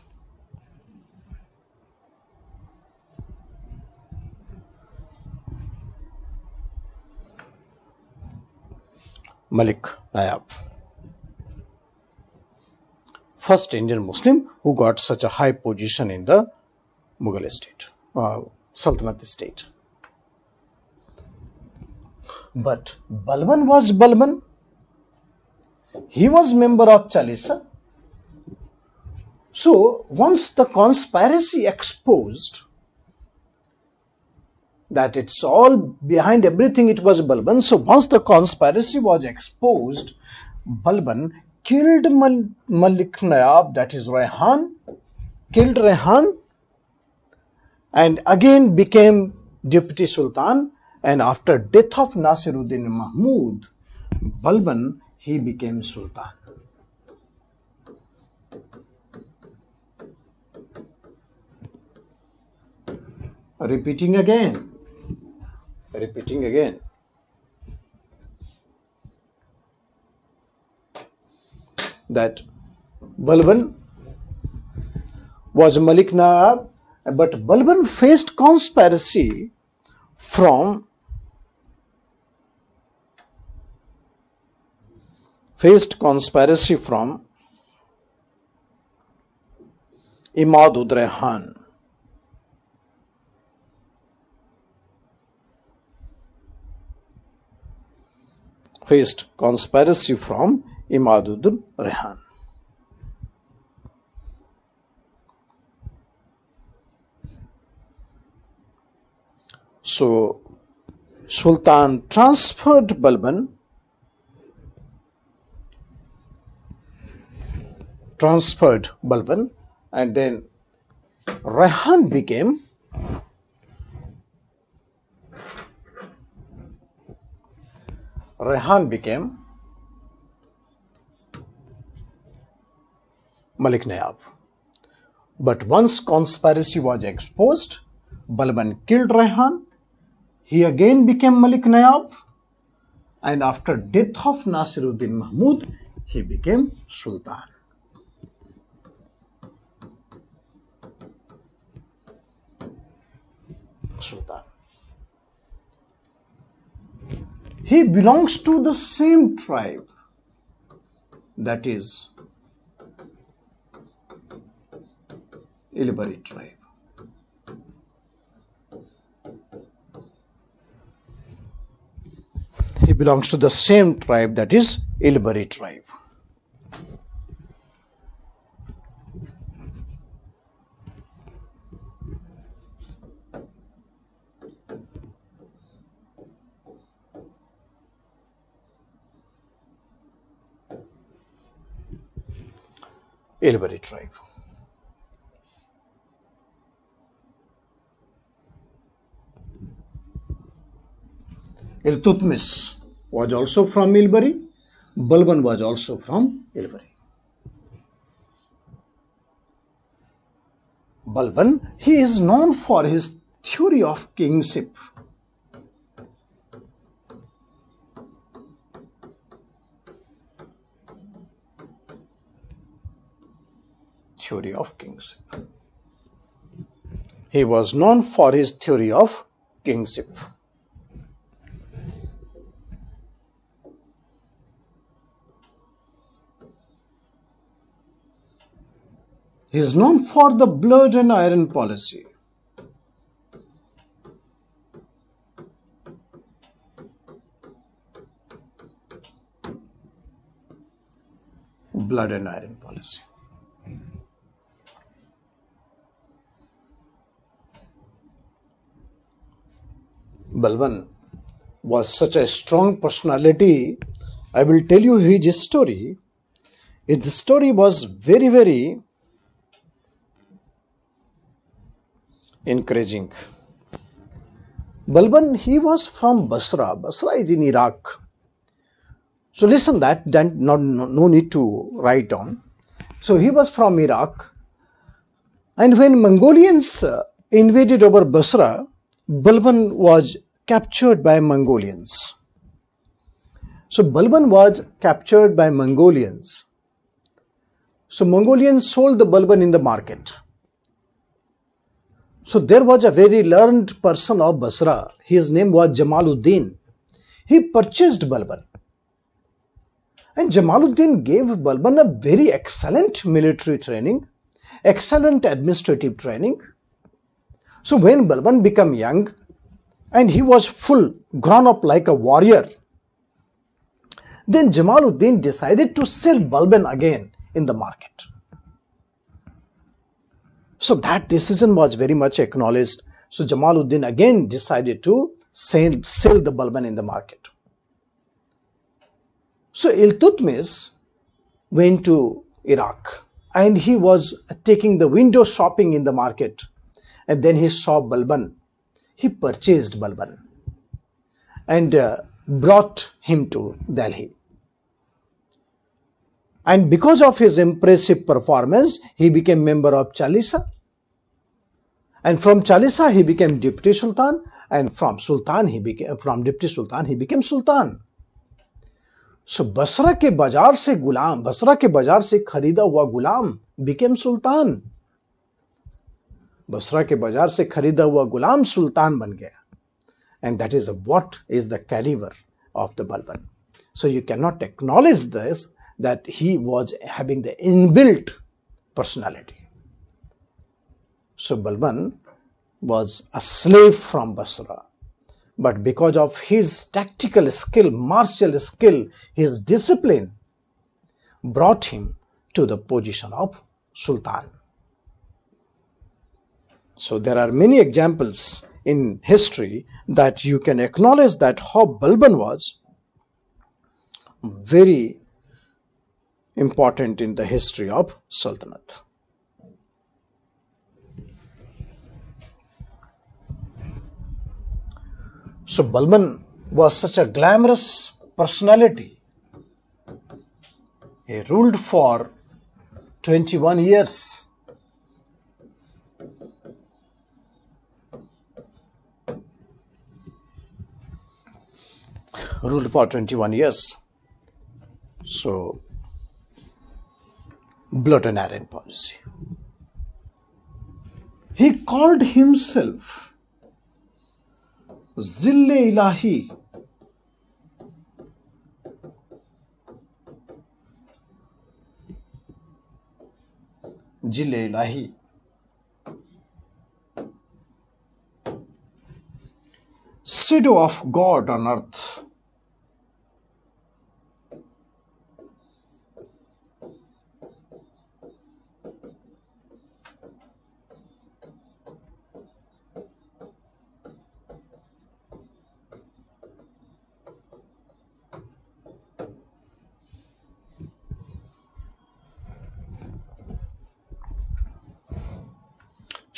Malik Nayab. First Indian Muslim who got such a high position in the Mughal state, Sultanate state. But Balban was Balban. He was member of Chalisa. So once the conspiracy exposed that it's all behind everything, it was Balban. So once the conspiracy was exposed, Balban killed Malik Nayab, that is Raihan, killed Raihan, and again became Deputy Sultan. And after death of Nasiruddin Mahmud, Balban, he became Sultan. Repeating again. That Balban was Malik Nayab, but Balban faced conspiracy from Imad Raihan. Faced conspiracy from Imad Raihan. So Sultan transferred Balban, and then Raihan became Malik Nayab. But once conspiracy was exposed, Balban killed Raihan. He again became Malik Nayab, and after death of Nasiruddin Mahmud, he became Sultan. He belongs to the same tribe, that is Ilbari tribe. He belongs to the same tribe, that is Ilbari tribe. Ilbari tribe. Iltutmish was also from Ilbari. Balban was also from Ilbari. Balban, he is known for his theory of kingship. Theory of kingship. He was known for his theory of kingship. He is known for the blood and iron policy. Blood and iron policy. Balban was such a strong personality. I will tell you his story. His story was very, very encouraging. Balban, he was from Basra. Basra is in Iraq. So listen that, then no need to write down. So he was from Iraq. And when Mongolians invaded over Basra, Balban was captured by Mongolians. So Balban was captured by Mongolians. So Mongolians sold the Balban in the market. So there was a very learned person of Basra. His name was Jamaluddin. He purchased Balban. And Jamaluddin gave Balban a very excellent military training, excellent administrative training. So when Balban became young and he was full grown up like a warrior, then Jamaluddin decided to sell Balban again in the market. So that decision was very much acknowledged. So Jamaluddin again decided to sell the Balban in the market. So Iltutmish went to Iraq and he was taking the window shopping in the market, and then he saw Balban. He purchased Balban and brought him to Delhi. And because of his impressive performance, he became member of Chalisa. And from Chalisa, he became Deputy Sultan. And from Deputy Sultan, he became Sultan. So Basra के बाजार से खरीदा हुआ गुलाम became Sultan. Basra के बाजार से खरीदा हुआ गुलाम सुल्तान बन गया. And that is what is the caliber of the Balban. So you cannot acknowledge this, that he was having the inbuilt personality. So Balban was a slave from Basra. But because of his tactical skill, martial skill, his discipline brought him to the position of Sultan. So there are many examples in history that you can acknowledge that how Balban was very important in the history of Sultanate. So Balban was such a glamorous personality. He ruled for 21 years. Ruled for 21 years. So, blood and iron policy. He called himself Zille Ilahi. Zille Ilahi. Shadow of God on earth.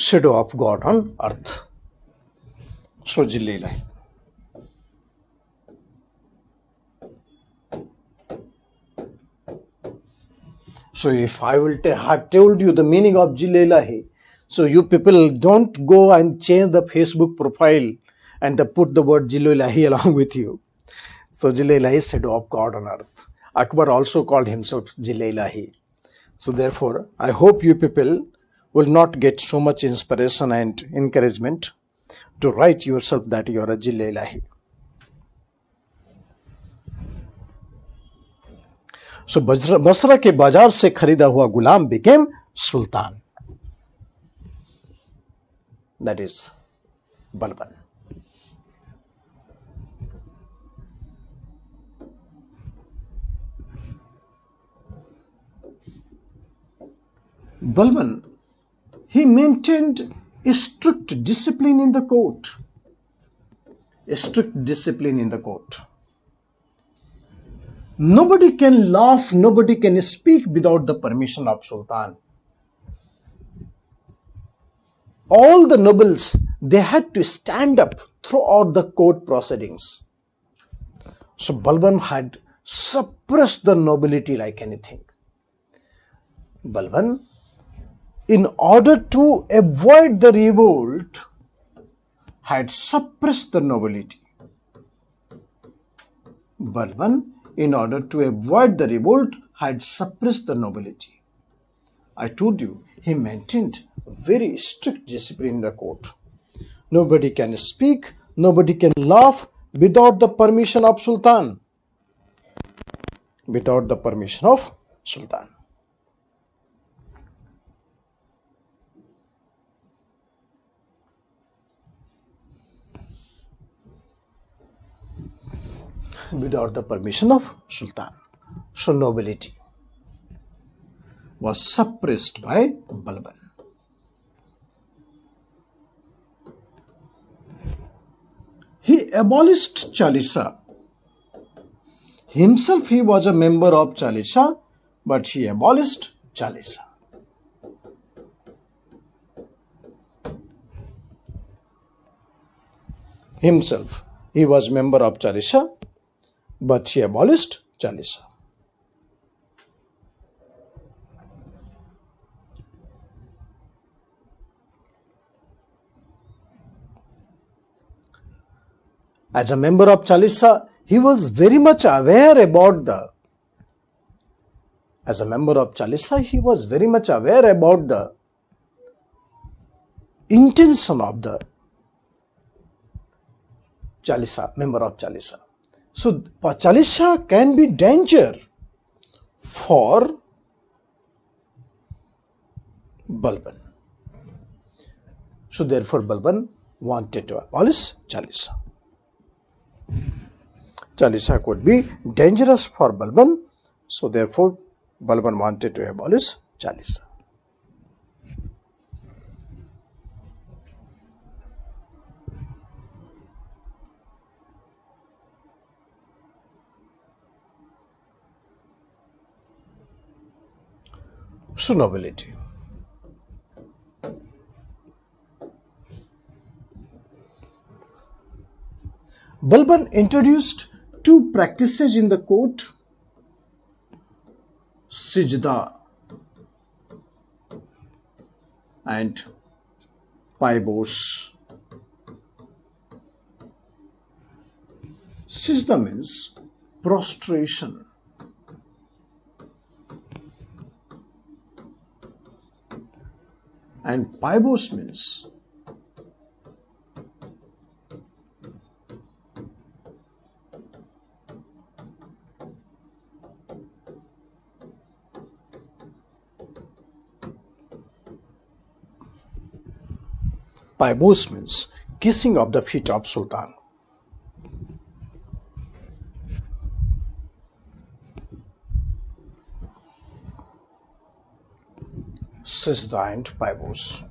shadow of God on earth. So Jille Ilahi. So if I will have told you the meaning of Jille Ilahi, so you people don't go and change the Facebook profile and put the word Jille Ilahi along with you. So Jille Ilahi is shadow of God on earth. Akbar also called himself Jille Ilahi. So therefore, I hope you people will not get so much inspiration and encouragement to write yourself that you are a Jille Ilahi. So Basra के बाजार से खरीदा हुआ गुलाम became Sultan. That is Balban. Balban, he maintained a strict discipline in the court. A strict discipline in the court. Nobody can laugh, nobody can speak without the permission of Sultan. All the nobles, they had to stand up throughout the court proceedings. So Balban had suppressed the nobility like anything. Balban, in order to avoid the revolt, had suppressed the nobility. Balban, in order to avoid the revolt, had suppressed the nobility. I told you, he maintained very strict discipline in the court. Nobody can speak, nobody can laugh without the permission of Sultan. Without the permission of Sultan. Without the permission of Sultan. So nobility was suppressed by Balban. He abolished Chalisa. Himself he was a member of Chalisa, but he abolished Chalisa. Himself he was member of Chalisa, but he abolished Chalisa. As a member of Chalisa, he was very much aware about the intention of the Chalisa, member of Chalisa. So Chalisa can be danger for Balban. So therefore Balban wanted to abolish Chalisa. Chalisa could be dangerous for Balban, so therefore Balban wanted to abolish Chalisa. So nobility. Balban introduced two practices in the court, Sijda and Paibos. Sijda means prostration. And Paibos means kissing of the feet of Sultan. Sijda and Paibos.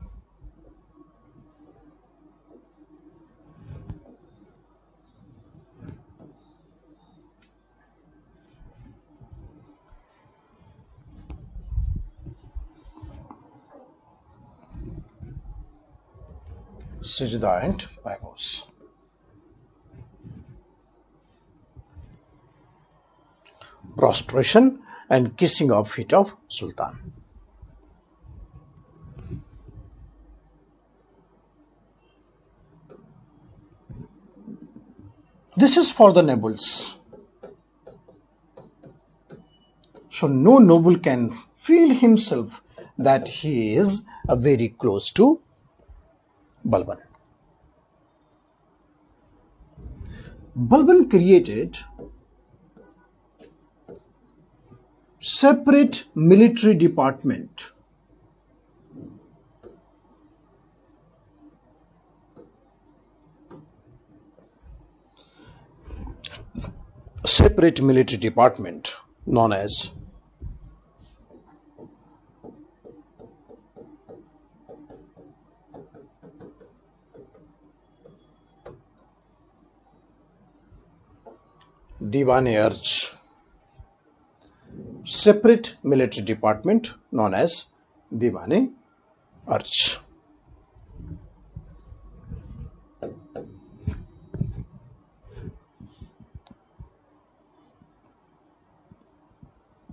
Sajda and Paygos. Prostration and kissing of feet of Sultan. This is for the nobles. So no noble can feel himself that he is very close to Balban. Balban created separate military department. Separate military department known as Diwan-e-Arj. Separate military department known as Diwan-e-Arj.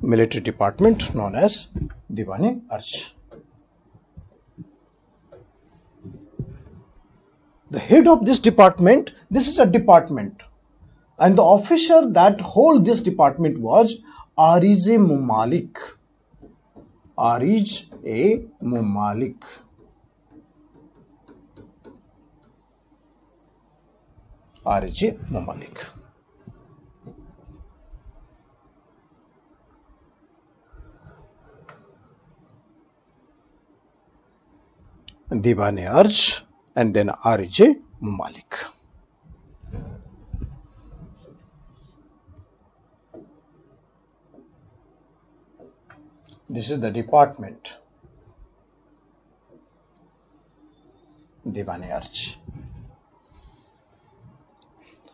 Military department known as Diwan-e-Arj. The head of this department, this is a department, and the officer that hold this department was Arij-e-Mumalik. Arij-e-Mumalik. Arij-e-Mumalik. Diwan-e-Arj and then Arij-e-Mumalik. This is the department, Diwan-e-Arj.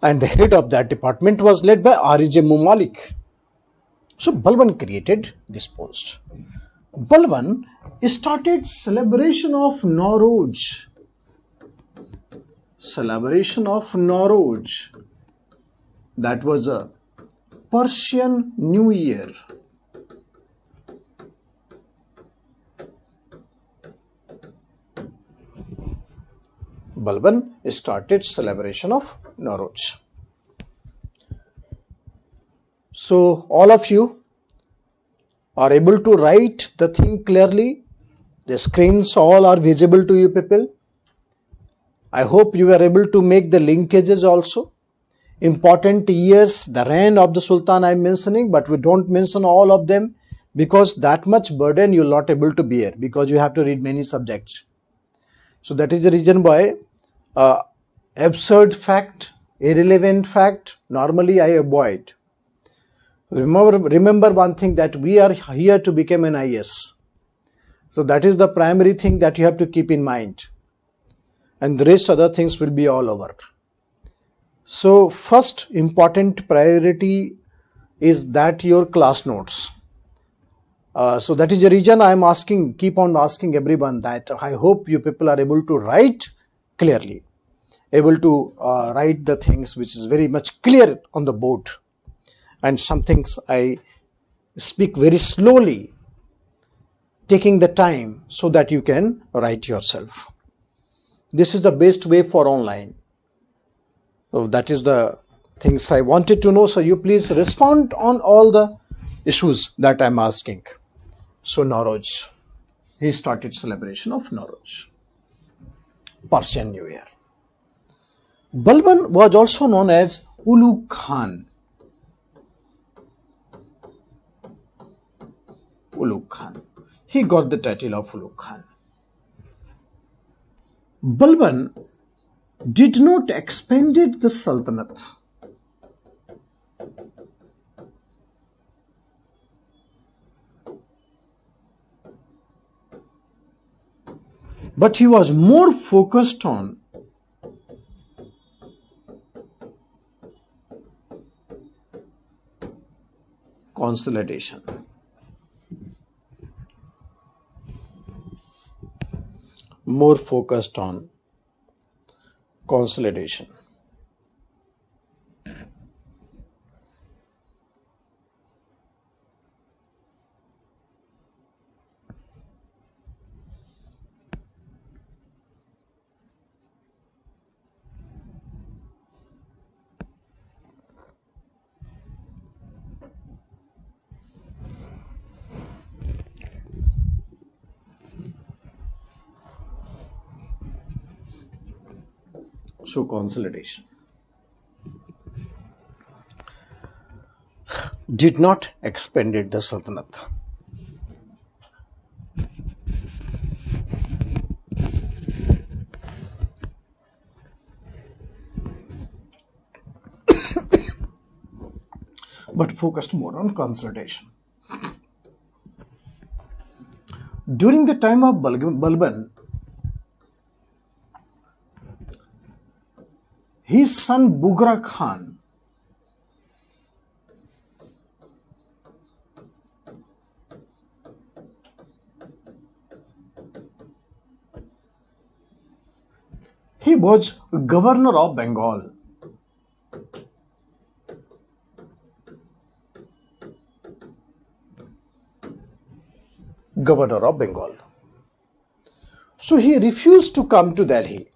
And the head of that department was led by Arij-e-Mumalik. So Balban created this post. Balban started celebration of Nowruz. Celebration of Nowruz. That was a Persian New Year. Balban started celebration of Nowruz. So all of you are able to write the thing clearly. The screens all are visible to you people. I hope you are able to make the linkages also. Important years, the reign of the Sultan I am mentioning, but we don't mention all of them because that much burden you are not able to bear because you have to read many subjects. So that is the reason why absurd fact, irrelevant fact, normally I avoid. Remember one thing, that we are here to become an IS. So that is the primary thing that you have to keep in mind. And the rest other things will be all over. So first important priority is that your class notes. So that is the reason I am asking, keep on asking everyone that I hope you people are able to write clearly, able to write the things which is very much clear on the board. And some things I speak very slowly, taking the time so that you can write yourself. This is the best way for online. So that is the things I wanted to know. So you please respond on all the issues that I am asking. So Nowruz, he started celebration of Nowruz, Persian New Year. Balban was also known as Ulugh Khan. Ulugh Khan. He got the title of Ulugh Khan. Balban did not expanded the Sultanate. But he was more focused on consolidation. More focused on consolidation. So consolidation did not expanded the Sultanate. But focused more on consolidation. During the time of Balban, his son Bughra Khan he was governor of Bengal. Governor of Bengal. So he refused to come to Delhi.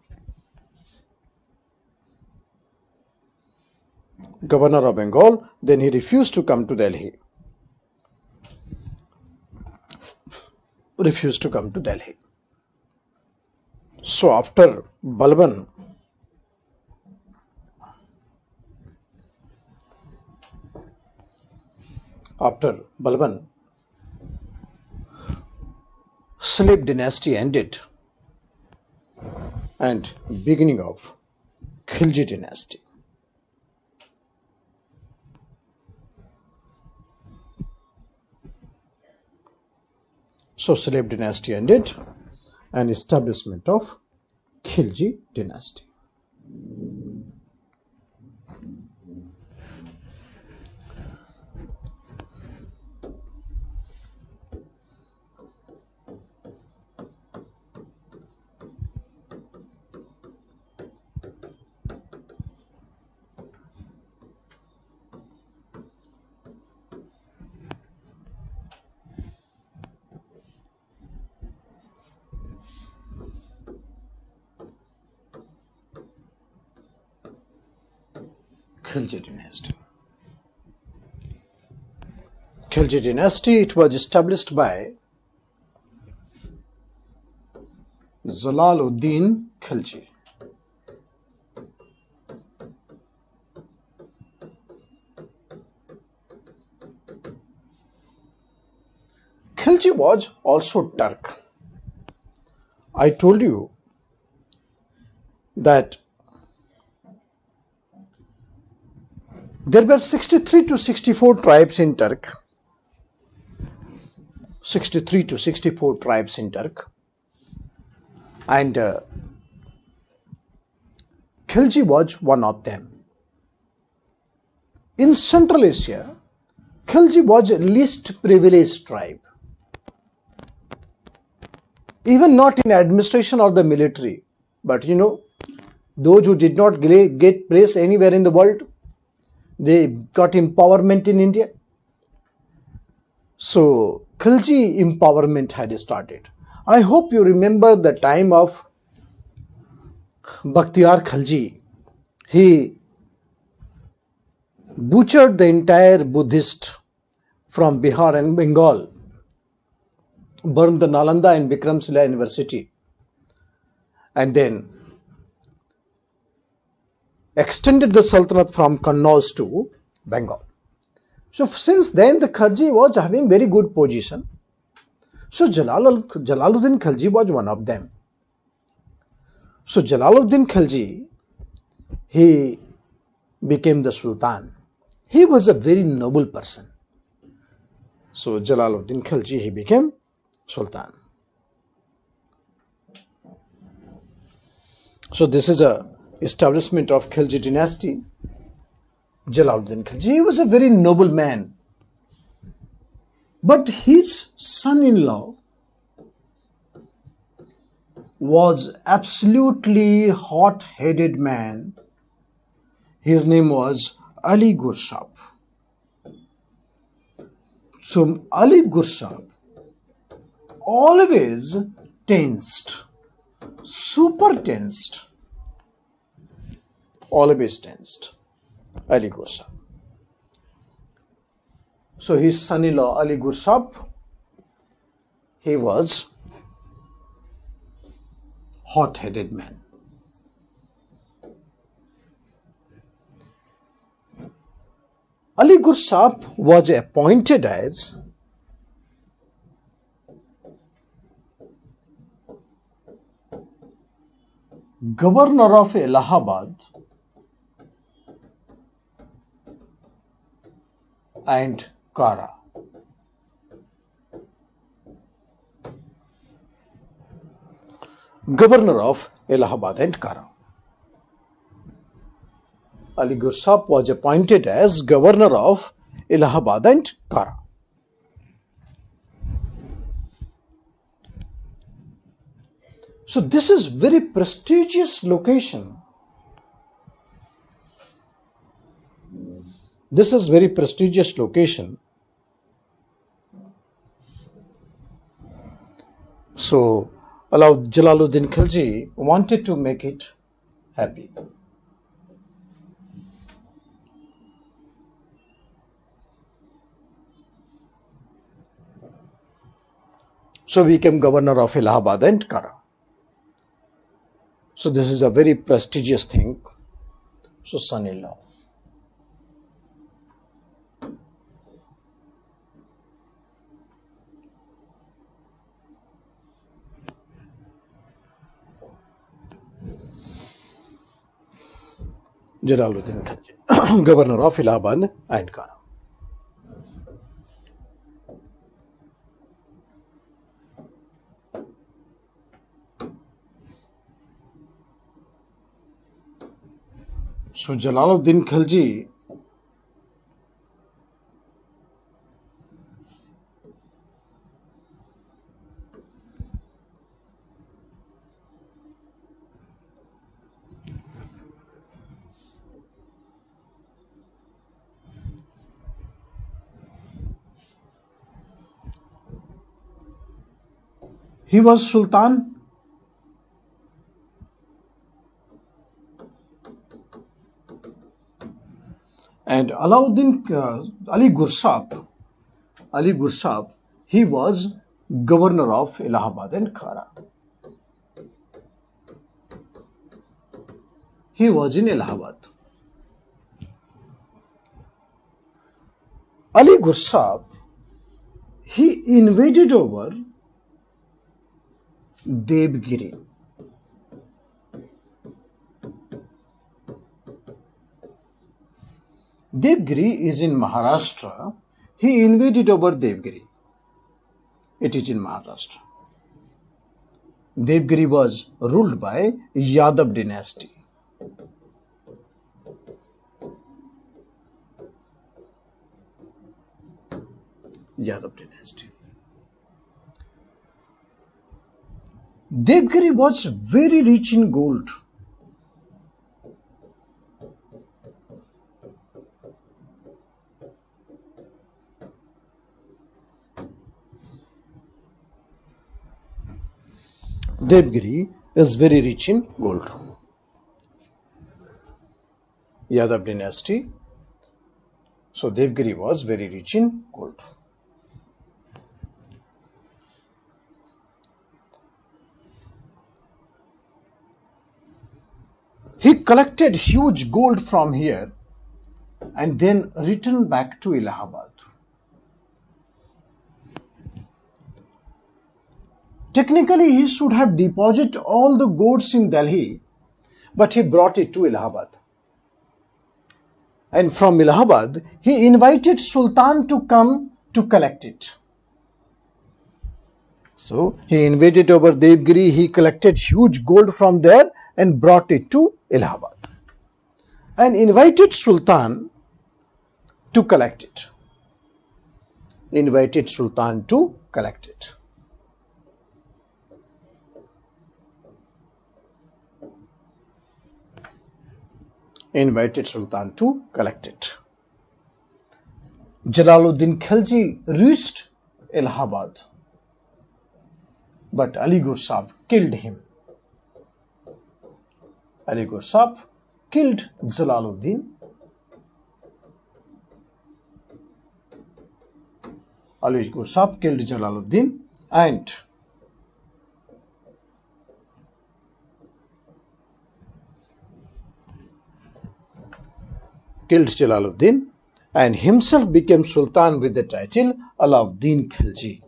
Governor of Bengal, then he refused to come to Delhi. Refused to come to Delhi. So after Balban, slave dynasty ended and beginning of Khilji dynasty. So slave dynasty ended and establishment of Khilji dynasty. Khilji dynasty. Khilji dynasty, it was established by Jalaluddin Khilji. Khilji was also Turk. I told you that there were 63 to 64 tribes in Turk. 63 to 64 tribes in Turk. And Khilji was one of them. In Central Asia, Khilji was a least privileged tribe. Even not in administration or the military. But you know, those who did not get place anywhere in the world, they got empowerment in India. So Khilji empowerment had started. I hope you remember the time of Bakhtiyar Khilji. He butchered the entire Buddhist from Bihar and Bengal, burned the Nalanda and Vikramshila University, and then extended the Sultanate from Kannauj to Bengal. So since then the Khilji was having very good position. So Jalaluddin Khilji was one of them. So Jalaluddin Khilji, he became the Sultan. He was a very noble person. So Jalaluddin Khilji, he became Sultan. So this is a establishment of Khilji dynasty. Jalaluddin Khilji, he was a very noble man. But his son-in-law was absolutely hot-headed man. His name was Ali Gursab. So Ali Gursab always tensed, super tensed, always tensed. Ali Gursab. So his son-in-law Ali Gursab, he was hot-headed man. Ali Gursab was appointed as governor of Allahabad and Kara. Governor of Allahabad and Kara. Ali Gursab was appointed as governor of Allahabad and Kara. So this is very prestigious location. This is very prestigious location. So Jalaluddin Khilji wanted to make it happy. So became governor of Allahabad and Kara. So this is a very prestigious thing. So son-in-law. Jalaluddin Khilji, governor of Allahabad and Kara. So Jalaluddin Khilji he was Sultan and Ali Gursab, he was governor of Allahabad and Kara. He was in Allahabad. Ali Gursab, he invaded over Devgiri. Devgiri is in Maharashtra. He invaded over Devgiri. It is in Maharashtra. Devgiri was ruled by Yadav dynasty. Yadav dynasty. Devgiri was very rich in gold. Devgiri is very rich in gold. Yadav dynasty. So Devgiri was very rich in gold. He collected huge gold from here and then returned back to Allahabad. Technically, he should have deposited all the goods in Delhi, but he brought it to Allahabad. And from Allahabad, he invited Sultan to come to collect it. So, he invaded over Devgiri, he collected huge gold from there and brought it to Allahabad. And invited Sultan to collect it. Invited Sultan to collect it. invited Sultan to collect it. Jalaluddin Khilji reached Allahabad, but Ali Gursab killed him. Ali Gursab killed Jalaluddin. Ali Gursab killed Jalaluddin and himself became Sultan with the title Alauddin Khilji.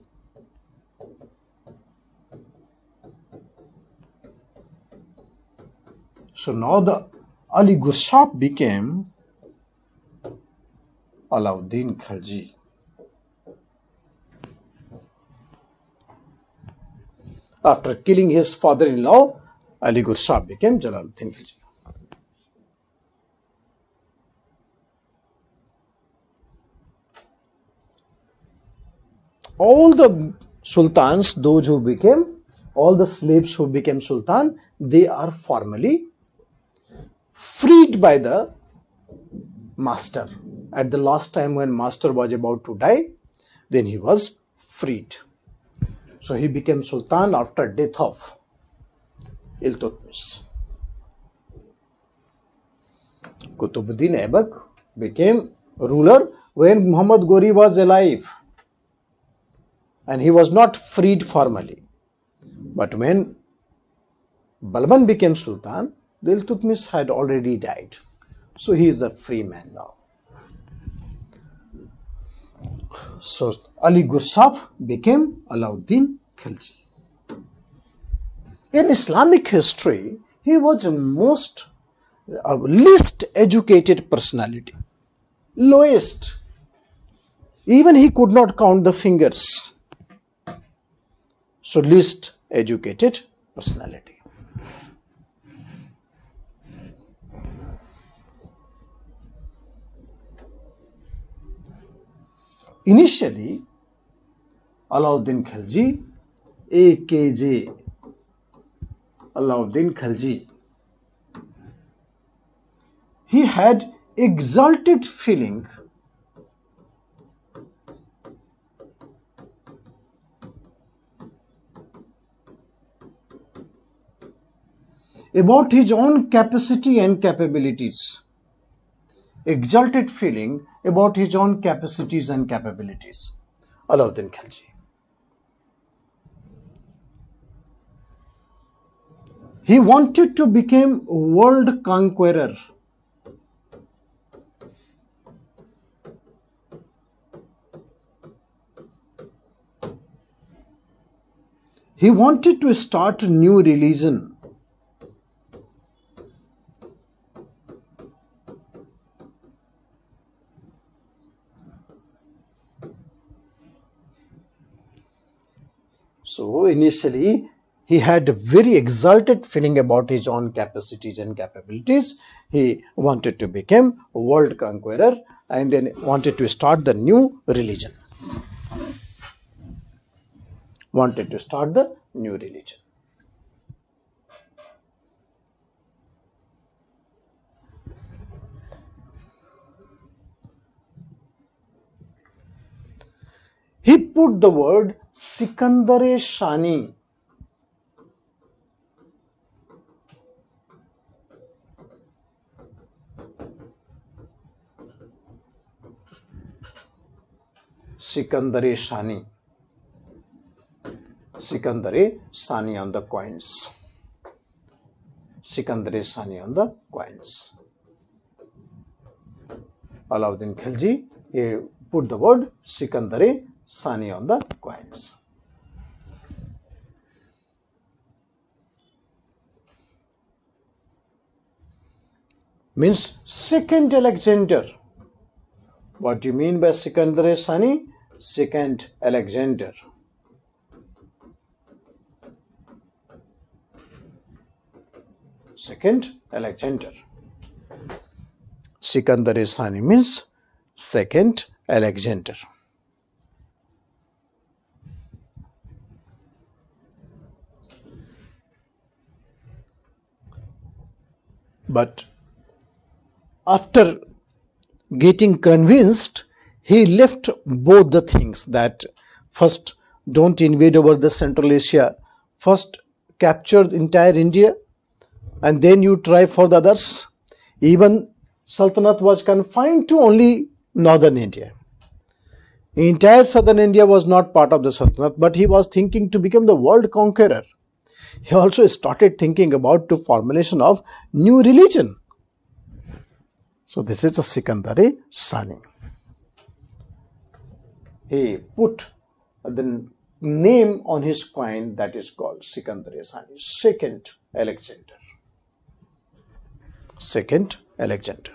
So now the Ali Gursab became Alauddin Khilji. After killing his father-in-law, Ali Gursab became Jalaluddin Khilji. All the sultans, all the slaves who became sultan, they are formally freed by the master. At the last time when master was about to die, then he was freed. So he became sultan after death of Iltutmish. Qutbuddin Aibak became ruler when Muhammad Ghori was alive, and he was not freed formally. But when Balban became sultan, Iltutmish had already died. So he is a free man now. So Ali Gursab became Alauddin Khilji. In Islamic history, he was the least educated personality, lowest. Even he could not count the fingers. So least educated personality. Initially, Alauddin Khilji, AKJ, Alauddin Khilji, he had exalted feeling about his own capacity and capabilities. Exalted feeling about his own capacities and capabilities. Alauddin Khilji. He wanted to become world conqueror. He wanted to start a new religion. So initially, he had a very exalted feeling about his own capacities and capabilities. He wanted to become a world conqueror and then wanted to start the new religion. He put the word Sikandar-e-Shani. Sikandar-e-Shani. Sikandar-e-Shani on the coins. Sikandar-e-Shani on the coins. Alauddin Khilji, he put the word Sikandar-e-Shani on the coins. Means second Alexander. What do you mean by Sikandar-e-Shani? Second Alexander. Second Alexander. Sikandar-e-Shani means second Alexander. But after getting convinced, he left both the things, that first don't invade over the Central Asia, first capture the entire India and then you try for the others. Even Sultanate was confined to only northern India. Entire southern India was not part of the Sultanate, but he was thinking to become the world conqueror. He also started thinking about the formulation of new religion. So this is a Sikandar Sani. He put the name on his coin, that is called Sikandar Sani, second Alexander. Second Alexander.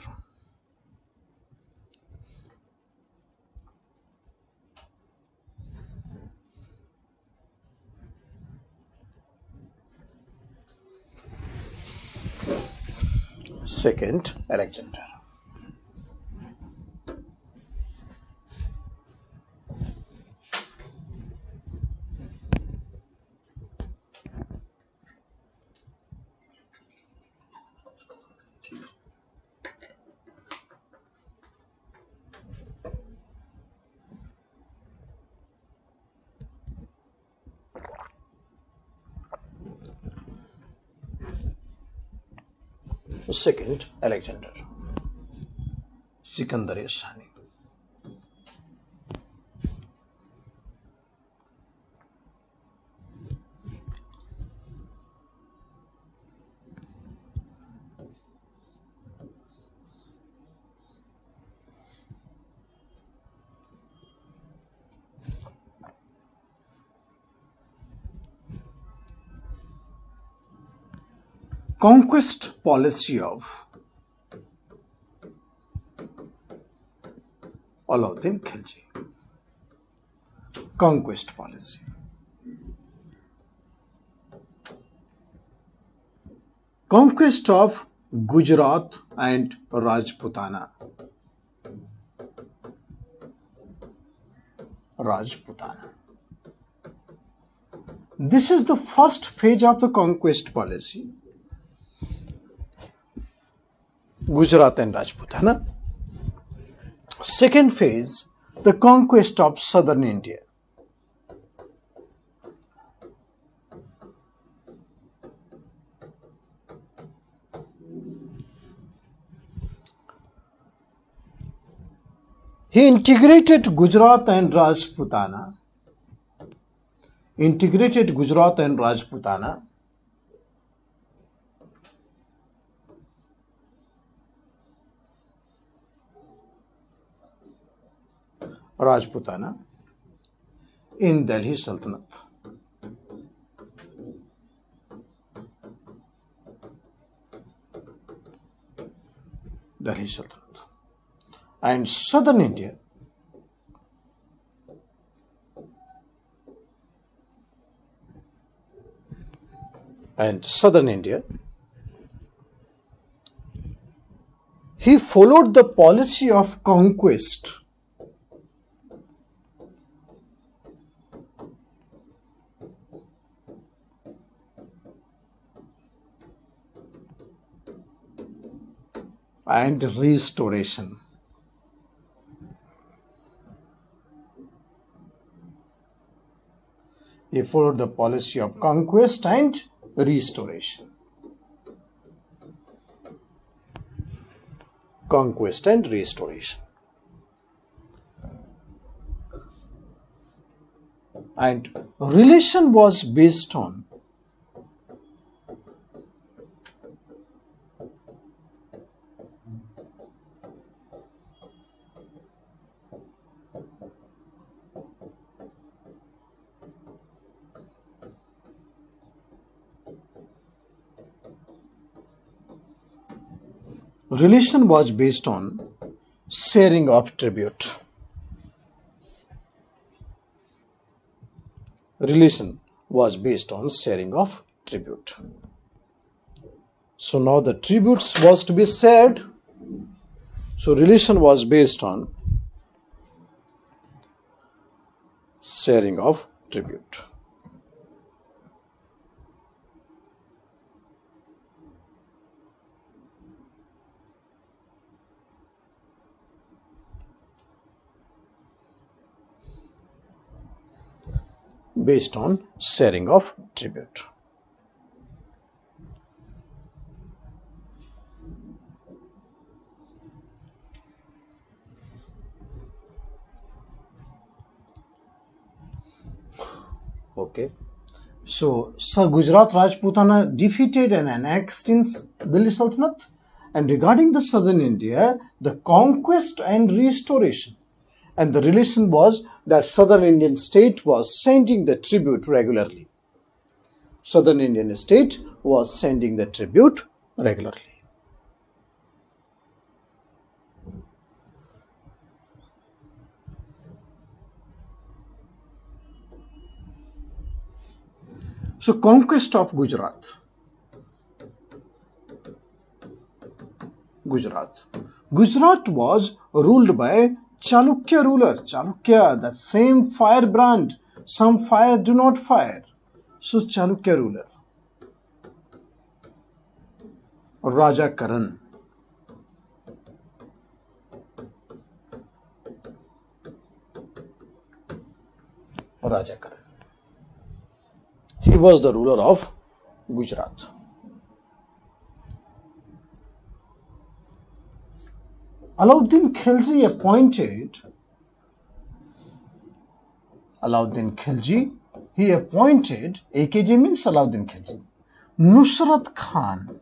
Second Alexander. Second Alexander. Sikandar Sani. Conquest policy of Alauddin Khilji. Conquest policy. Conquest of Gujarat and Rajputana. Rajputana. This is the first phase of the conquest policy. Gujarat and Rajputana. Second phase, the conquest of southern India. He integrated Gujarat and Rajputana. Integrated Gujarat and Rajputana. Rajputana in Delhi Sultanate. Delhi Sultanate. And southern India. And southern India. He followed the policy of conquest. And restoration. He followed the policy of conquest and restoration. Conquest and restoration. And relation was based on sharing of tribute. Relation was based on sharing of tribute. So now the tributes was to be shared. So relation was based on sharing of tribute. based on sharing of tribute. Okay. So, Sir Gujarat Rajputana defeated and annexed in Delhi Sultanate. And regarding the southern India, the conquest and restoration. And the relation was that southern Indian state was sending the tribute regularly. Southern Indian state was sending the tribute regularly. So, conquest of Gujarat. Gujarat was ruled by Chalukya ruler. Chalukya, that same firebrand. Some fire do not fire. So, Chalukya ruler. Raja Karan. Raja Karan. He was the ruler of Gujarat. Alauddin Khilji appointed AKG means Alauddin Khilji, Nusrat Khan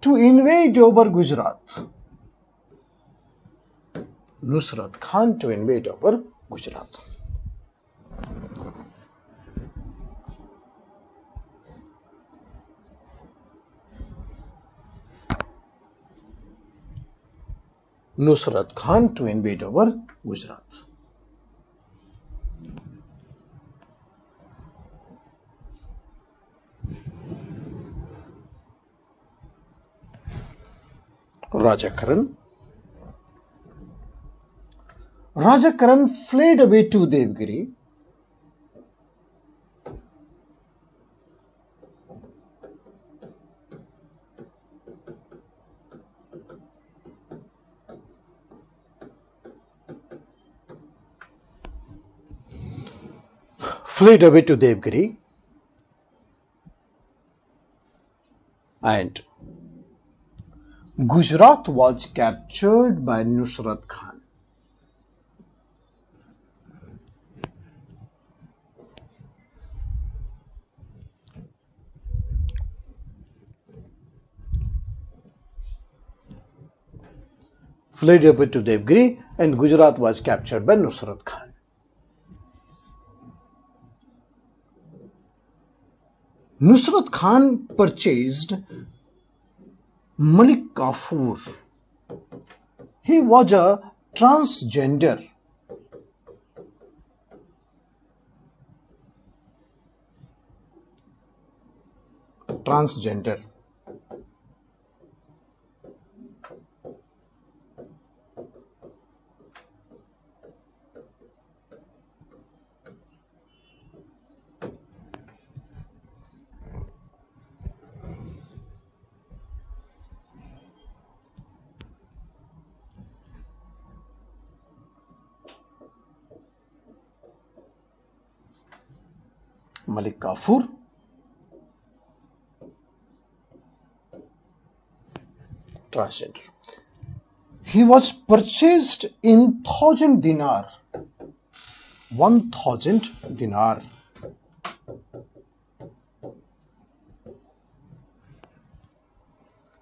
to invade over Gujarat. Nusrat Khan to invade over Gujarat. Nusrat Khan to invade over Gujarat. Raja Karan. Raja Karan fled away to Devgiri. And Gujarat was captured by Nusrat Khan. Fled away to Devgiri and Gujarat was captured by Nusrat Khan. Nusrat Khan purchased Malik Kafur. He was a transgender. Malik Kafur. Transgender. He was purchased in 1,000 dinar. 1,000 dinar.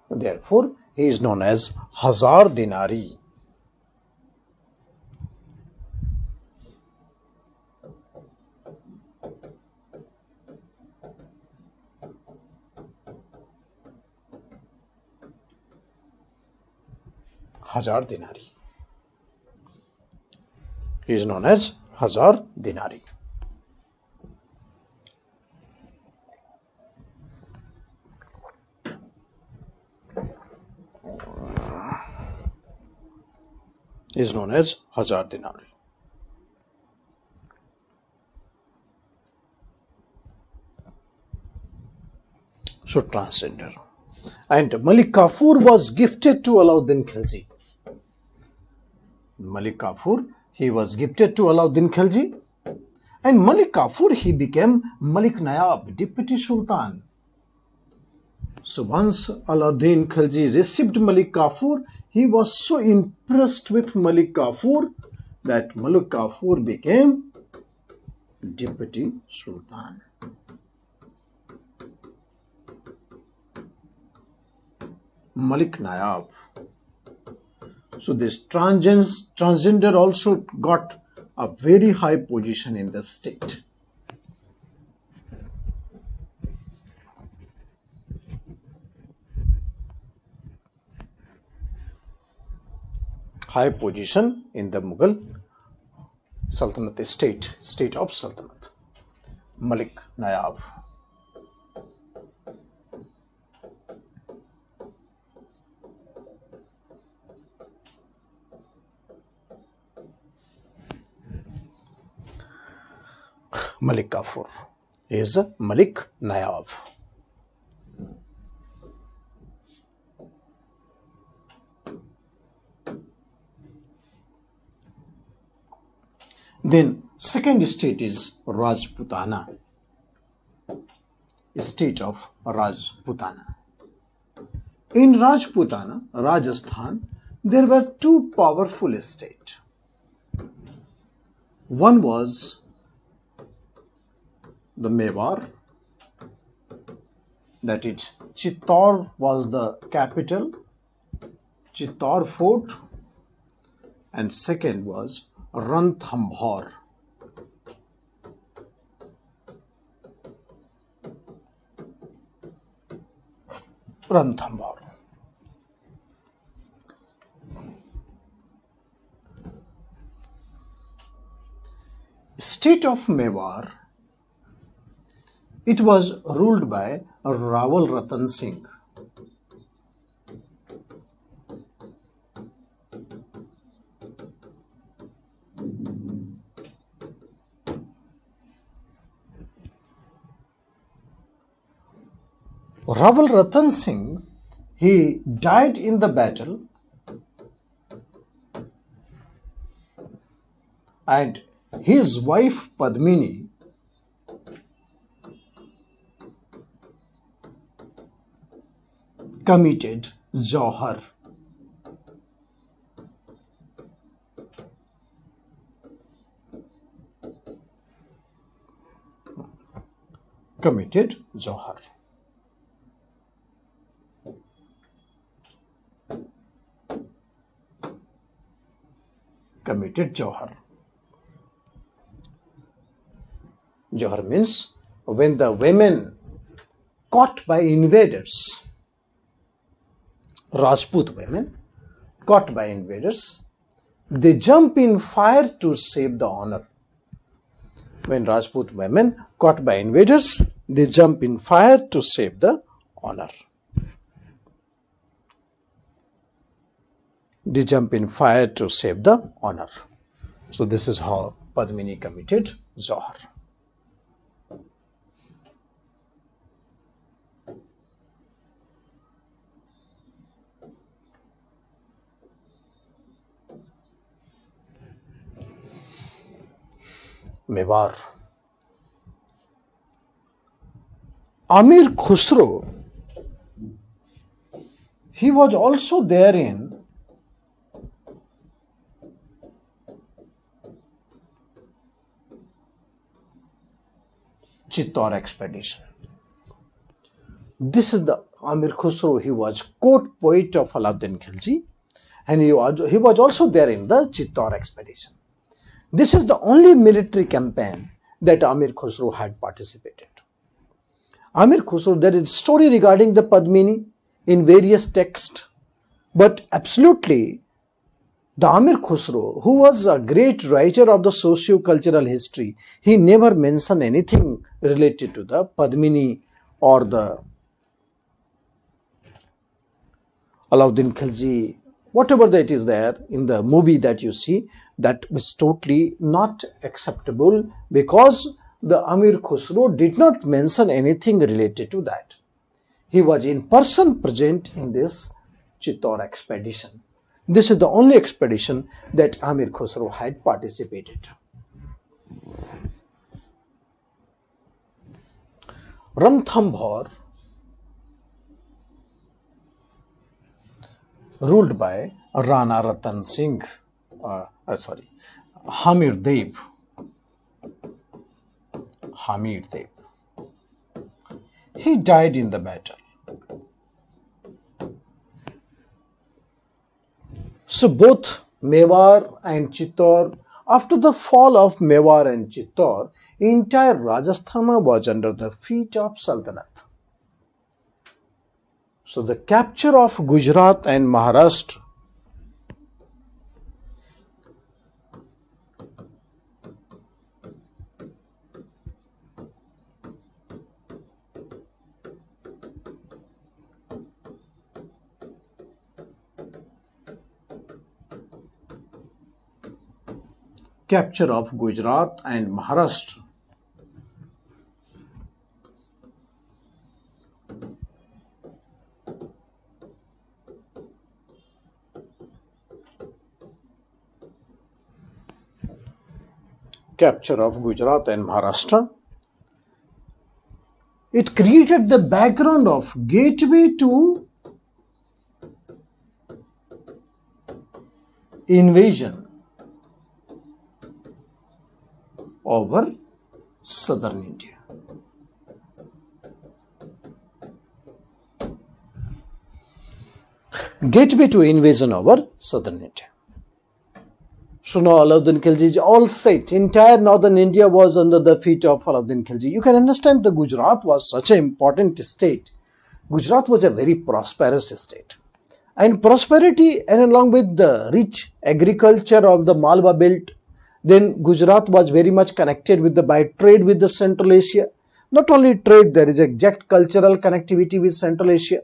Therefore, he is known as Hazar Dinari. Hazar Dinari. He is known as Hazar Dinari. Is known as Hazar Dinari. So transgender. And Malik Kafur was gifted to Alauddin Khilji. Malik Kafur, he was gifted to Alauddin Khilji, and Malik Kafur, he became Malik Nayab, Deputy Sultan. So once Alauddin Khilji received Malik Kafur, he was so impressed with Malik Kafur that Malik Kafur became Deputy Sultan. Malik Nayab. So this transgender also got a very high position in the state. High position in the Mughal Sultanate state of Sultanate. Malik Nayab. Malik Kafur is Malik Nayab. Then second state is Rajputana, state of Rajputana. In Rajputana, Rajasthan, there were two powerful states. One was the Mewar, that is Chittor was the capital, Chittor fort, and second was Ranthambore. Ranthambore. State of Mewar, it was ruled by Rawal Ratan Singh. Rawal Ratan Singh, he died in the battle, and his wife Padmini committed Jauhar. Committed Jauhar. Committed Jauhar. Jauhar means when the women caught by invaders, Rajput women caught by invaders, they jump in fire to save the honor. When Rajput women caught by invaders, they jump in fire to save the honor. They jump in fire to save the honor. So this is how Padmini committed Jauhar. Mewar. Amir Khusro, he was also there in Chittor expedition. This is the Amir Khusro, he was court poet of Alauddin Khilji, and he was also there in the Chittor expedition. This is the only military campaign that Amir Khusro had participated. Amir Khusro, there is a story regarding the Padmini in various texts, but absolutely the Amir Khusro, who was a great writer of the socio-cultural history, he never mentioned anything related to the Padmini or the Alauddin Khilji, whatever that is there in the movie that you see, that was totally not acceptable, because the Amir Khusro did not mention anything related to that. He was in person present in this Chittor expedition. This is the only expedition that Amir Khosrow had participated. Ranthambore, ruled by Rana Ratan Singh, Hamir Dev. Hamir Dev. He died in the battle. So both Mewar and Chittor, after the fall of Mewar and Chittor, entire Rajasthan was under the feet of Sultanate. So the capture of Gujarat and Maharashtra capture of Gujarat and Maharashtra capture of Gujarat and Maharashtra, it created the background of gateway to invasion over southern India. Gateway to invasion over southern India. So now Alauddin Khilji is all set. Entire northern India was under the feet of Alauddin Khilji. You can understand the Gujarat was such an important state. Gujarat was a very prosperous state. And prosperity, and along with the rich agriculture of the Malwa belt, then Gujarat was very much connected with by trade with the Central Asia. Not only trade, there is exact cultural connectivity with Central Asia.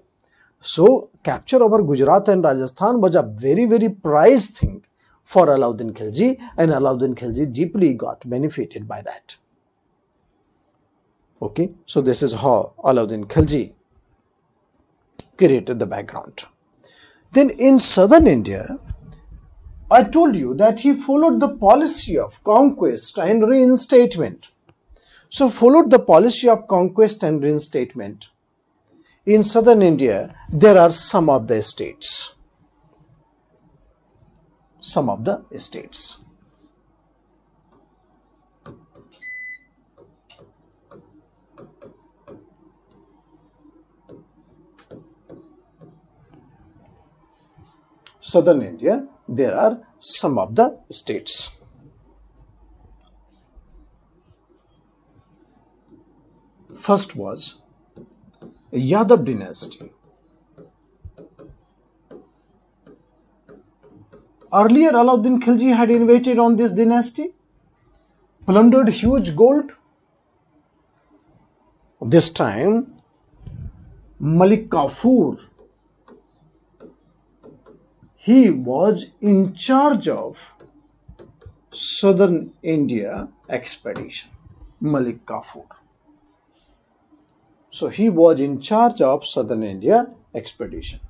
So capture over Gujarat and Rajasthan was a very, very prized thing for Alauddin Khilji, and Alauddin Khilji deeply got benefited by that. Okay, so this is how Alauddin Khilji created the background. Then in southern India, I told you that he followed the policy of conquest and reinstatement. So followed the policy of conquest and reinstatement. In southern India, there are some of the states. Some of the states. Southern India, there are some of the states. First was Yadav dynasty. Earlier, Alauddin Khilji had invaded on this dynasty, plundered huge gold. This time, Malik Kafur, he was in charge of southern India expedition. Malik Kafur. So he was in charge of southern India expedition.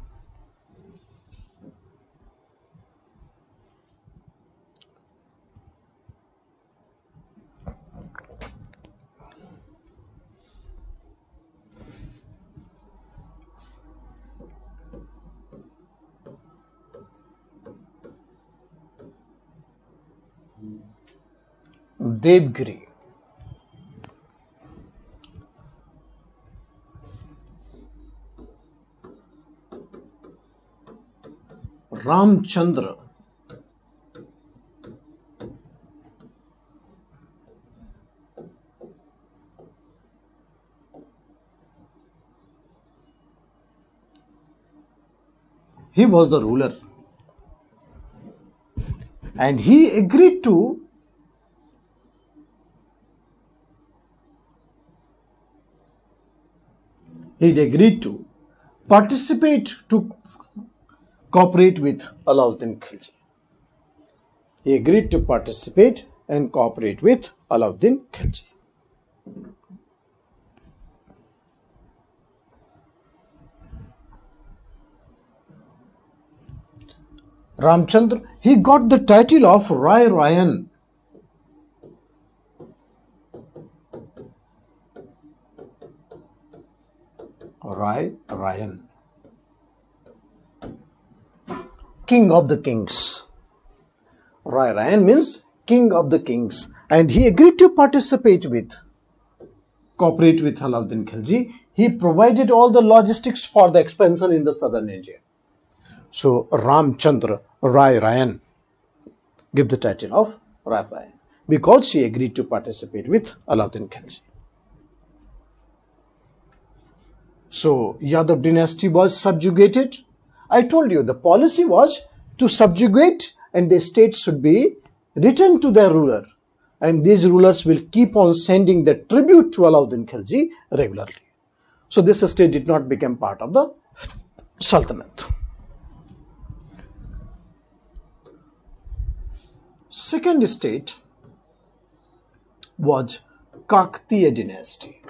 Devgiri. Ramchandra. He was the ruler, and he agreed to participate to cooperate with Alauddin Khilji. He agreed to participate and cooperate with Alauddin Khilji. Ramchandra, he got the title of Rai Rayan. Rai Rayan, King of the Kings. Rai Rayan means King of the Kings, and he agreed to cooperate with Alauddin Khilji. He provided all the logistics for the expansion in the southern India. So Ramchandra Rai Rayan give the title of Rai Rayan because he agreed to participate with Alauddin Khilji. So Yadav dynasty was subjugated. I told you the policy was to subjugate and the state should be returned to their ruler. And these rulers will keep on sending the tribute to Alauddin Khilji regularly. So this state did not become part of the Sultanate. Second state was Kaktiya dynasty.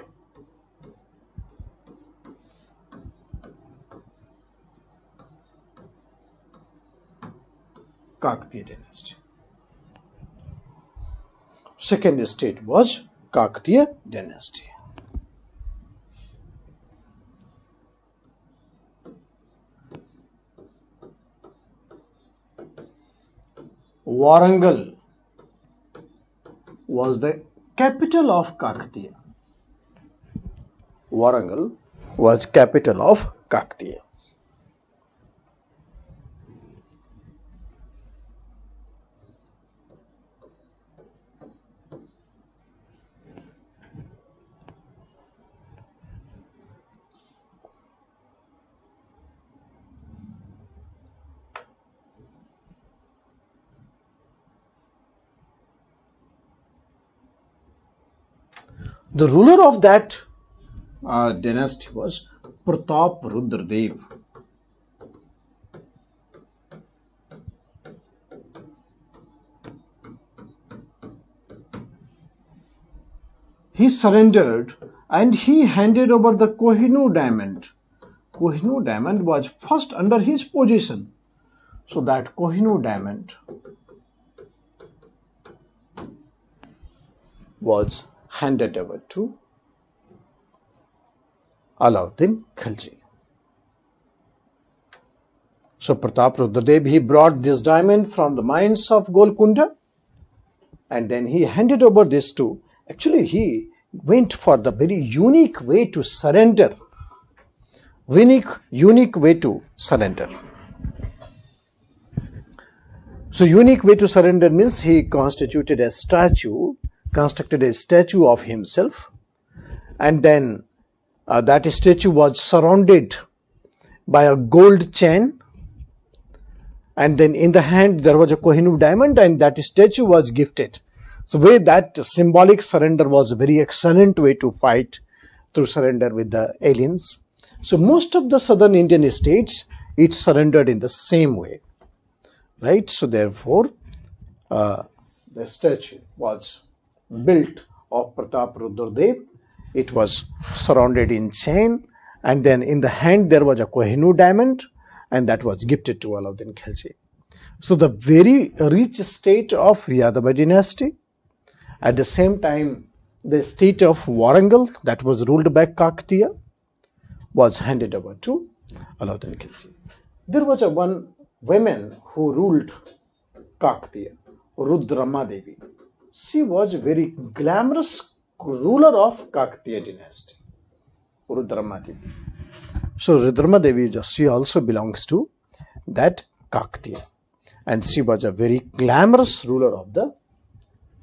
Kaktiya dynasty. Second state was Kaktiya dynasty. Warangal was the capital of Kaktiya. Warangal was capital of Kaktiya. The ruler of that dynasty was Pratap Rudradev. He surrendered and he handed over the Kohinoor diamond. Kohinoor diamond was first under his possession. So that Kohinoor diamond was handed over to Alauddin Khilji. So Pratap Rudradev, he brought this diamond from the mines of Golconda and then he handed over this to, actually he went for the very unique way to surrender. Unique way to surrender. So unique way to surrender means he constructed a statue of himself, and then that statue was surrounded by a gold chain, and then in the hand there was a Kohinoor diamond, and that statue was gifted. So that symbolic surrender was a very excellent way to fight through surrender with the aliens. So most of the southern Indian states, it surrendered in the same way, right? So therefore the statue was built of Pratap Rudradev. It was surrounded in chain, and then in the hand there was a Kohinoor diamond, and that was gifted to Alauddin Khilji. So the very rich state of Yadava dynasty, at the same time the state of Warangal that was ruled by Kaktiya was handed over to Alauddin Khilji. There was one woman who ruled Kaktiya, Rudrama Devi. She was a very glamorous ruler of Kaktiya dynasty, Rudrama Devi. So Rudrama Devi, she also belongs to that Kaktiya, and she was a very glamorous ruler of the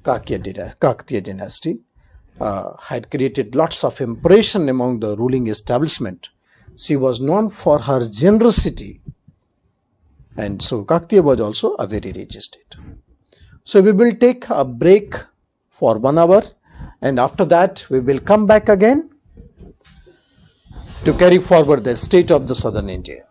Kaktiya dynasty. Had created lots of impression among the ruling establishment. She was known for her generosity, and so Kaktiya was also a very rich state. So we will take a break for 1 hour, and after that we will come back again to carry forward the state of the southern India.